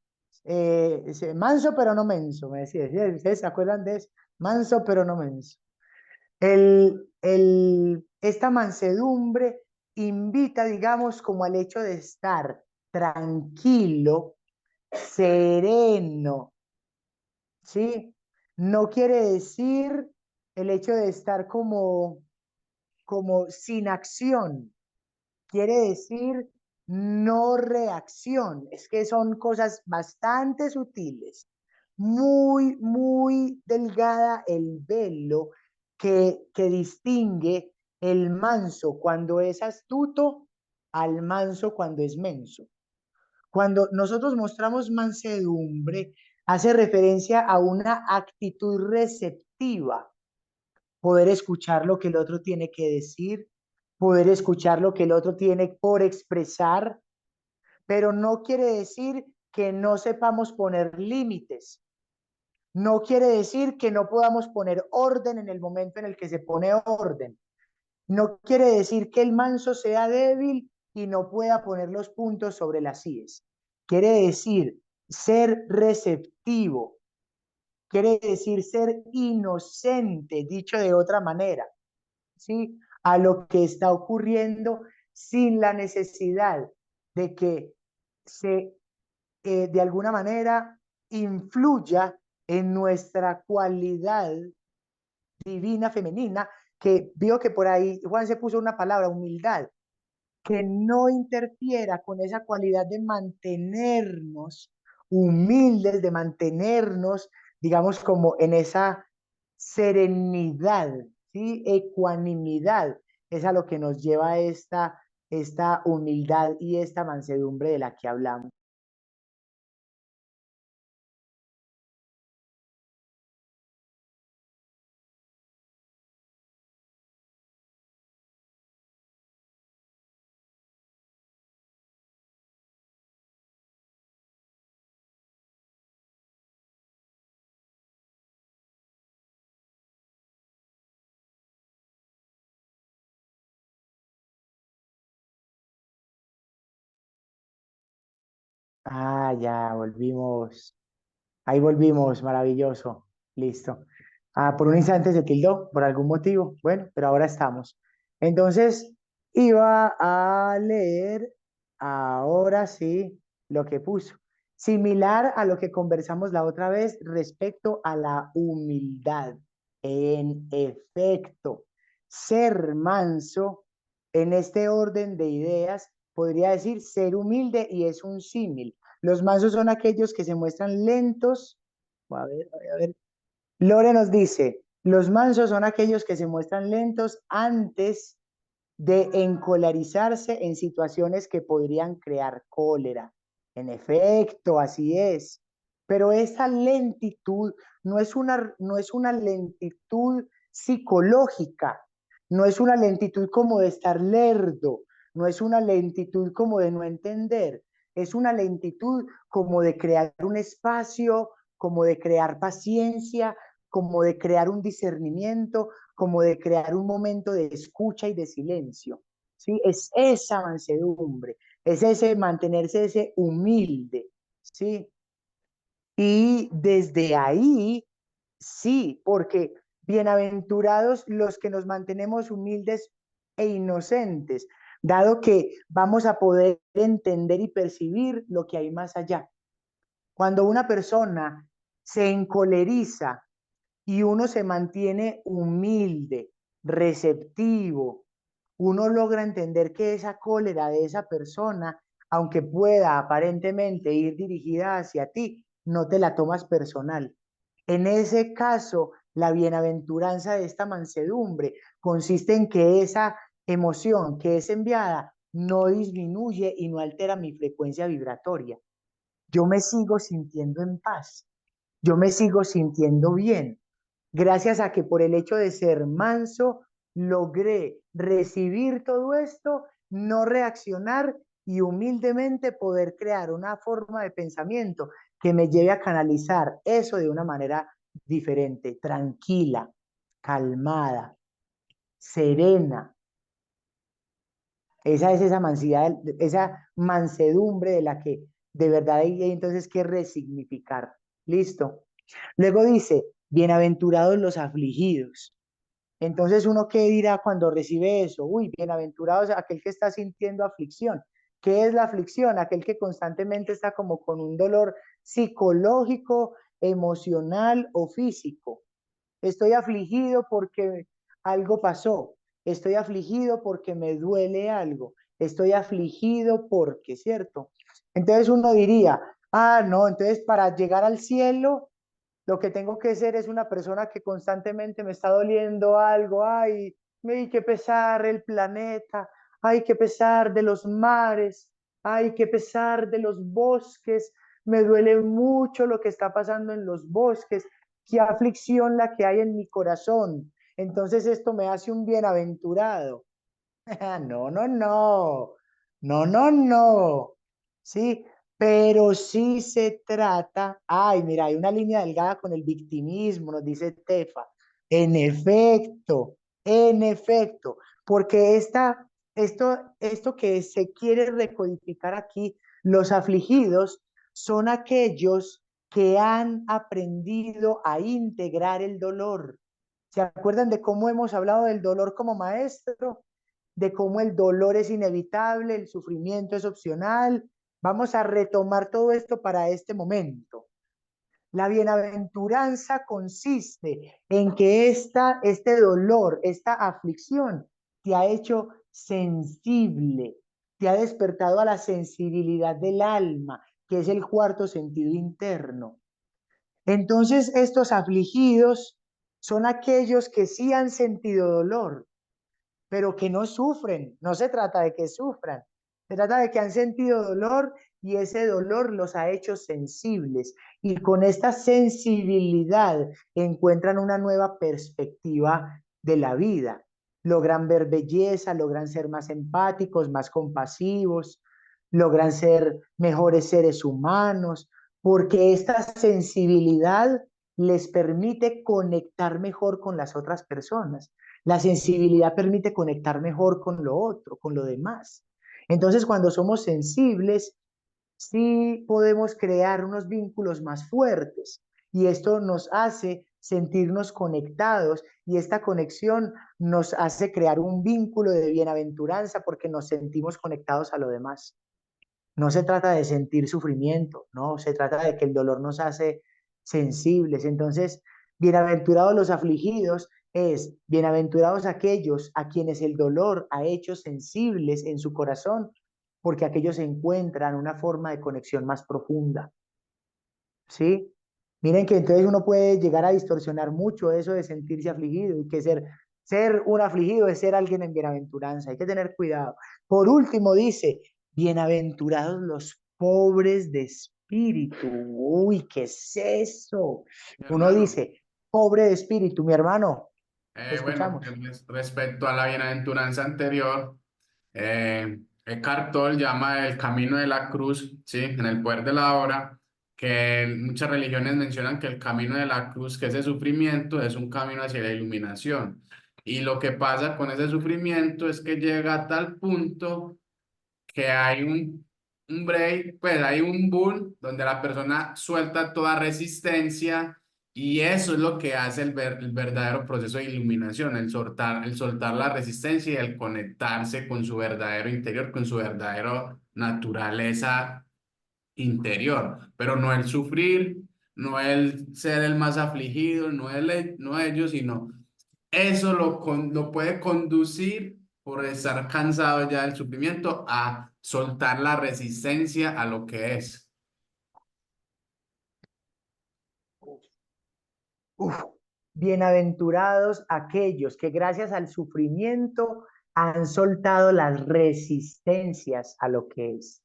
manso pero no menso, me decía, ¿ustedes se acuerdan de eso? Manso pero no menso. Esta mansedumbre invita, digamos, como al hecho de estar tranquilo, sereno, ¿sí? No quiere decir el hecho de estar como sin acción, quiere decir no reacción. Es que son cosas bastante sutiles, muy, muy delgada el velo que distingue el manso cuando es astuto al manso cuando es menso. Cuando nosotros mostramos mansedumbre, hace referencia a una actitud receptiva, poder escuchar lo que el otro tiene que decir, poder escuchar lo que el otro tiene por expresar, pero no quiere decir que no sepamos poner límites. No quiere decir que no podamos poner orden en el momento en el que se pone orden. No quiere decir que el manso sea débil y no pueda poner los puntos sobre las íes. Quiere decir ser receptivo. Quiere decir ser inocente, dicho de otra manera, ¿sí? A lo que está ocurriendo sin la necesidad de que se, de alguna manera, influya en nuestra cualidad divina femenina, que vio que por ahí Juan se puso una palabra, humildad, que no interfiera con esa cualidad de mantenernos humildes, de mantenernos, digamos, como en esa serenidad, ¿sí? Ecuanimidad, es a lo que nos lleva esta humildad y esta mansedumbre de la que hablamos. Ah, ya volvimos. Ahí volvimos, maravilloso. Listo. Ah, por un instante se tildó, por algún motivo. Bueno, pero ahora estamos. Entonces, iba a leer ahora sí lo que puso. Similar a lo que conversamos la otra vez respecto a la humildad. En efecto, Ser manso, en este orden de ideas, podría decir ser humilde y es un símil. Los mansos son aquellos que se muestran lentos. A ver, a ver, a ver. Lore nos dice, los mansos son aquellos que se muestran lentos antes de encolarizarse en situaciones que podrían crear cólera. En efecto, así es. Pero esa lentitud no es una lentitud psicológica, no es una lentitud como de estar lerdo, no es una lentitud como de no entender, es una lentitud como de crear un espacio, como de crear paciencia, como de crear un discernimiento, como de crear un momento de escucha y de silencio. ¿Sí? Es esa mansedumbre, es ese mantenerse ese humilde, ¿sí? Y desde ahí, sí, porque bienaventurados los que nos mantenemos humildes e inocentes, dado que vamos a poder entender y percibir lo que hay más allá. Cuando una persona se encoleriza y uno se mantiene humilde, receptivo, uno logra entender que esa cólera de esa persona, aunque pueda aparentemente ir dirigida hacia ti, no te la tomas personal. En ese caso, la bienaventuranza de esta mansedumbre consiste en que esa emoción que es enviada no disminuye y no altera mi frecuencia vibratoria. Yo me sigo sintiendo en paz, yo me sigo sintiendo bien, gracias a que por el hecho de ser manso logré recibir todo esto, no reaccionar y humildemente poder crear una forma de pensamiento que me lleve a canalizar eso de una manera diferente, tranquila, calmada, serena. Esa es esa mansidad, esa mansedumbre de la que de verdad hay entonces que resignificar. Listo. Luego dice, bienaventurados los afligidos. Entonces, ¿uno qué dirá cuando recibe eso? Uy, bienaventurados aquel que está sintiendo aflicción. ¿Qué es la aflicción? Aquel que constantemente está como con un dolor psicológico, emocional o físico. Estoy afligido porque algo pasó. Estoy afligido porque me duele algo. Estoy afligido porque, ¿cierto? Entonces uno diría, ah, no, entonces para llegar al cielo lo que tengo que ser es una persona que constantemente me está doliendo algo. Ay, qué pesar el planeta. Ay, qué pesar de los mares. Ay, qué pesar de los bosques. Me duele mucho lo que está pasando en los bosques. Qué aflicción la que hay en mi corazón. Entonces esto me hace un bienaventurado. No, no, no. No, no, no. Sí, pero sí se trata. Ay, mira, hay una línea delgada con el victimismo, nos dice Tefa. En efecto, en efecto, porque esto que se quiere recodificar aquí, los afligidos son aquellos que han aprendido a integrar el dolor. ¿Se acuerdan de cómo hemos hablado del dolor como maestro? De cómo el dolor es inevitable, el sufrimiento es opcional. Vamos a retomar todo esto para este momento. La bienaventuranza consiste en que este dolor, esta aflicción, te ha hecho sensible, te ha despertado a la sensibilidad del alma, que es el cuarto sentido interno. Entonces, estos afligidos son aquellos que sí han sentido dolor, pero que no sufren. No se trata de que sufran, se trata de que han sentido dolor y ese dolor los ha hecho sensibles. Y con esta sensibilidad encuentran una nueva perspectiva de la vida. Logran ver belleza, logran ser más empáticos, más compasivos, logran ser mejores seres humanos, porque esta sensibilidad les permite conectar mejor con las otras personas. La sensibilidad permite conectar mejor con lo otro, con lo demás. Entonces, cuando somos sensibles, sí podemos crear unos vínculos más fuertes y esto nos hace sentirnos conectados y esta conexión nos hace crear un vínculo de bienaventuranza porque nos sentimos conectados a lo demás. No se trata de sentir sufrimiento, no, se trata de que el dolor nos hace sensibles. Entonces, bienaventurados los afligidos es, bienaventurados aquellos a quienes el dolor ha hecho sensibles en su corazón, porque aquellos encuentran una forma de conexión más profunda. ¿Sí? Miren que entonces uno puede llegar a distorsionar mucho eso de sentirse afligido y que ser un afligido es ser alguien en bienaventuranza. Hay que tener cuidado. Por último dice, bienaventurados los pobres de espíritu. Uy, ¿qué es eso? Mi Uno hermano, dice, pobre de espíritu, mi hermano, te bueno, escuchamos. respecto a la bienaventuranza anterior, Eckhart Tolle llama el camino de la cruz, ¿sí? En el poder de la hora, que muchas religiones mencionan que el camino de la cruz, que ese sufrimiento, es un camino hacia la iluminación. Y lo que pasa con ese sufrimiento es que llega a tal punto que hay un break, pues hay un boom donde la persona suelta toda resistencia y eso es lo que hace el verdadero proceso de iluminación, el soltar la resistencia y el conectarse con su verdadero interior, con su verdadera naturaleza interior, pero no el sufrir, no el ser el más afligido, no ellos, sino eso lo puede conducir por estar cansado ya del sufrimiento a soltar la resistencia a lo que es. Uf, bienaventurados aquellos que gracias al sufrimiento han soltado las resistencias a lo que es.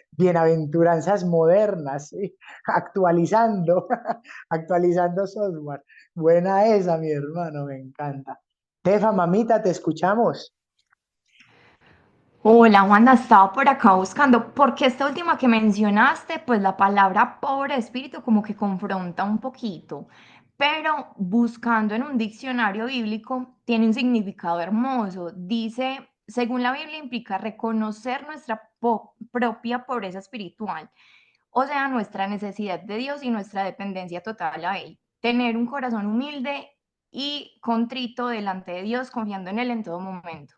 Bienaventuranzas modernas, ¿sí? Actualizando, actualizando software. Buena esa, mi hermano, me encanta. Tefa, mamita, te escuchamos. Hola Juana, estaba por acá buscando, porque esta última que mencionaste, pues la palabra pobre de espíritu como que confronta un poquito, pero buscando en un diccionario bíblico tiene un significado hermoso. Dice, según la Biblia implica reconocer nuestra propia pobreza espiritual, o sea, nuestra necesidad de Dios y nuestra dependencia total a Él. Tener un corazón humilde y contrito delante de Dios, confiando en Él en todo momento.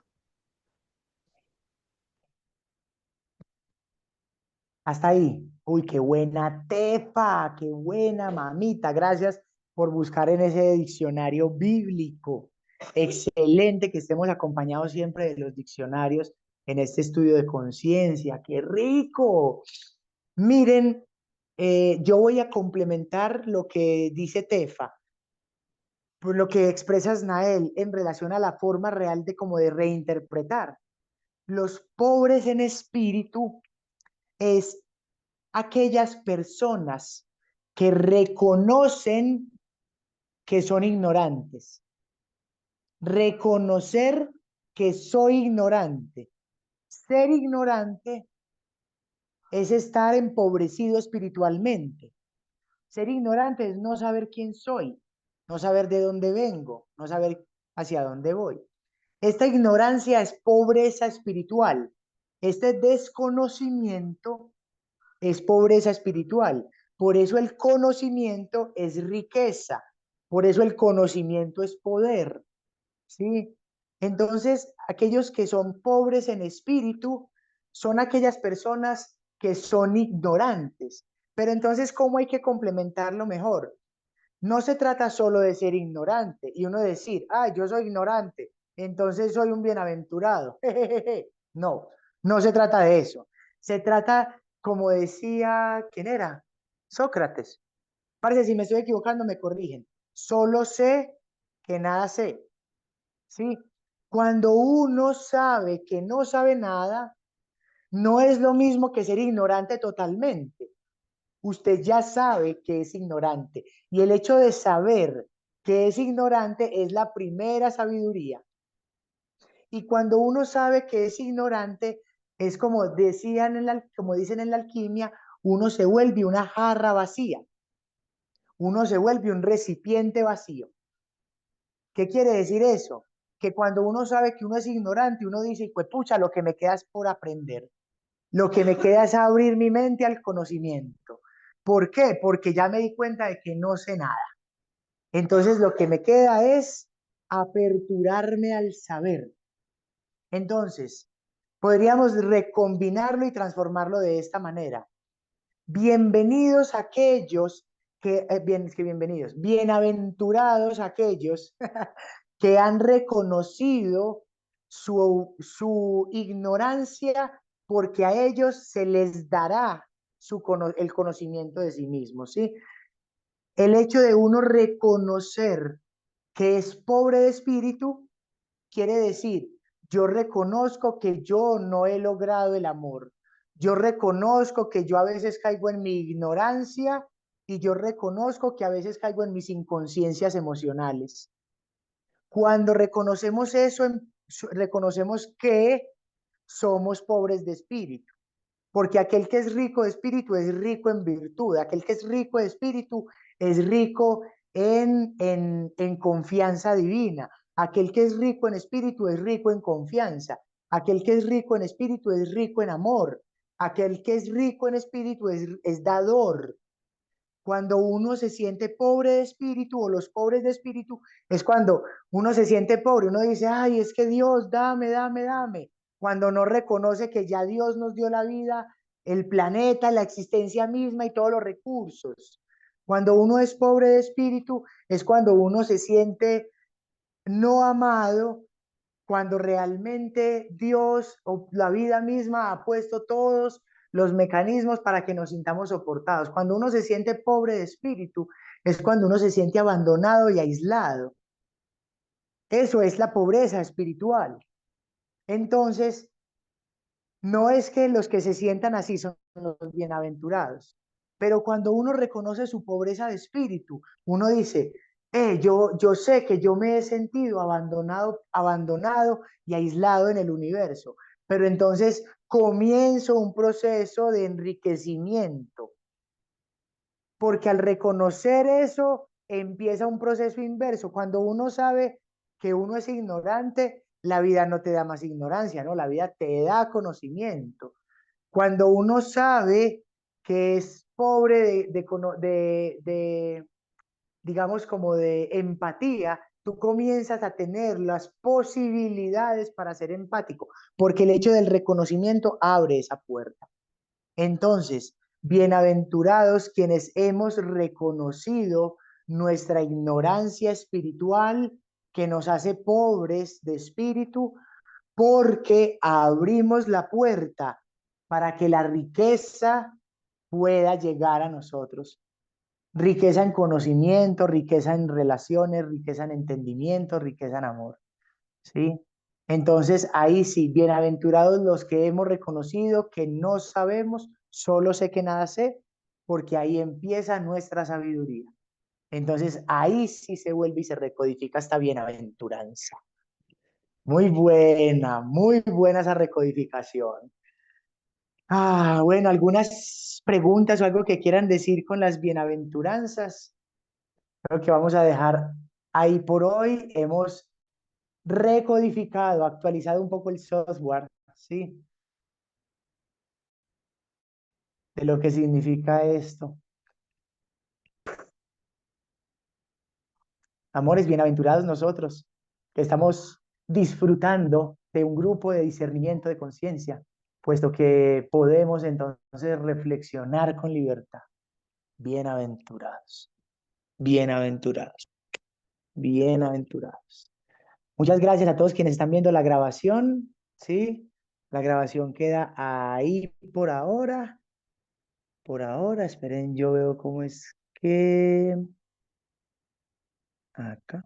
Hasta ahí. Uy, qué buena Tefa, qué buena mamita. Gracias por buscar en ese diccionario bíblico. Excelente que estemos acompañados siempre de los diccionarios en este estudio de conciencia. ¡Qué rico! Miren, yo voy a complementar lo que dice Tefa, por lo que expresas Nael en relación a la forma real de como de reinterpretar. Los pobres en espíritu es aquellas personas que reconocen que son ignorantes. Reconocer que soy ignorante. Ser ignorante es estar empobrecido espiritualmente. Ser ignorante es no saber quién soy, no saber de dónde vengo, no saber hacia dónde voy. Esta ignorancia es pobreza espiritual. Este desconocimiento es pobreza espiritual. Por eso el conocimiento es riqueza. Por eso el conocimiento es poder. ¿Sí? Entonces, aquellos que son pobres en espíritu son aquellas personas que son ignorantes. Pero entonces, ¿cómo hay que complementarlo mejor? No se trata solo de ser ignorante y uno decir, ah, yo soy ignorante, entonces soy un bienaventurado. No, no se trata de eso. Se trata, como decía, ¿quién era? Sócrates. Parece, si me estoy equivocando, me corrigen. Solo sé que nada sé. ¿Sí? Cuando uno sabe que no sabe nada, no es lo mismo que ser ignorante totalmente. Usted ya sabe que es ignorante y el hecho de saber que es ignorante es la primera sabiduría. Y cuando uno sabe que es ignorante, es como como dicen en la alquimia, uno se vuelve una jarra vacía, uno se vuelve un recipiente vacío. ¿Qué quiere decir eso? Que cuando uno sabe que uno es ignorante, uno dice, pues pucha, lo que me queda es por aprender. Lo que me queda es abrir mi mente al conocimiento. ¿Por qué? Porque ya me di cuenta de que no sé nada. Entonces lo que me queda es aperturarme al saber. Entonces, podríamos recombinarlo y transformarlo de esta manera. Bienvenidos aquellos bienvenidos. Bienaventurados aquellos que han reconocido su ignorancia, porque a ellos se les dará el conocimiento de sí mismos, ¿sí? El hecho de uno reconocer que es pobre de espíritu quiere decir, yo reconozco que yo no he logrado el amor. Yo reconozco que yo a veces caigo en mi ignorancia y yo reconozco que a veces caigo en mis inconsciencias emocionales. Cuando reconocemos eso, reconocemos que somos pobres de espíritu, porque aquel que es rico de espíritu es rico en virtud, aquel que es rico de espíritu es rico en confianza divina, aquel que es rico en espíritu es rico en confianza, aquel que es rico en espíritu es rico en amor, aquel que es rico en espíritu es dador. Cuando uno se siente pobre de espíritu o los pobres de espíritu, es cuando uno se siente pobre, uno dice, ay, es que Dios, dame, dame, dame. Cuando no reconoce que ya Dios nos dio la vida, el planeta, la existencia misma y todos los recursos. Cuando uno es pobre de espíritu, es cuando uno se siente no amado, cuando realmente Dios o la vida misma ha puesto todos los mecanismos para que nos sintamos soportados. Cuando uno se siente pobre de espíritu, es cuando uno se siente abandonado y aislado. Eso es la pobreza espiritual. Entonces, no es que los que se sientan así son los bienaventurados, pero cuando uno reconoce su pobreza de espíritu, uno dice, yo sé que yo me he sentido abandonado y aislado en el universo, pero entonces comienzo un proceso de enriquecimiento, porque al reconocer eso empieza un proceso inverso. Cuando uno sabe que uno es ignorante, la vida no te da más ignorancia, ¿no? La vida te da conocimiento. Cuando uno sabe que es pobre digamos, como de empatía, tú comienzas a tener las posibilidades para ser empático, porque el hecho del reconocimiento abre esa puerta. Entonces, bienaventurados quienes hemos reconocido nuestra ignorancia espiritual que nos hace pobres de espíritu, porque abrimos la puerta para que la riqueza pueda llegar a nosotros. Riqueza en conocimiento, riqueza en relaciones, riqueza en entendimiento, riqueza en amor. ¿Sí? Entonces, ahí sí, bienaventurados los que hemos reconocido que no sabemos, solo sé que nada sé, porque ahí empieza nuestra sabiduría. Entonces, ahí sí se vuelve y se recodifica esta bienaventuranza. Muy buena esa recodificación. Bueno, algunas preguntas o algo que quieran decir con las bienaventuranzas. Creo que vamos a dejar ahí por hoy. Hemos recodificado, actualizado un poco el software, ¿sí? De lo que significa esto. Amores, bienaventurados nosotros, que estamos disfrutando de un grupo de discernimiento de conciencia, puesto que podemos entonces reflexionar con libertad. Bienaventurados, bienaventurados, bienaventurados. Muchas gracias a todos quienes están viendo la grabación, ¿sí? La grabación queda ahí por ahora. Por ahora, esperen, yo veo cómo es que... Acá.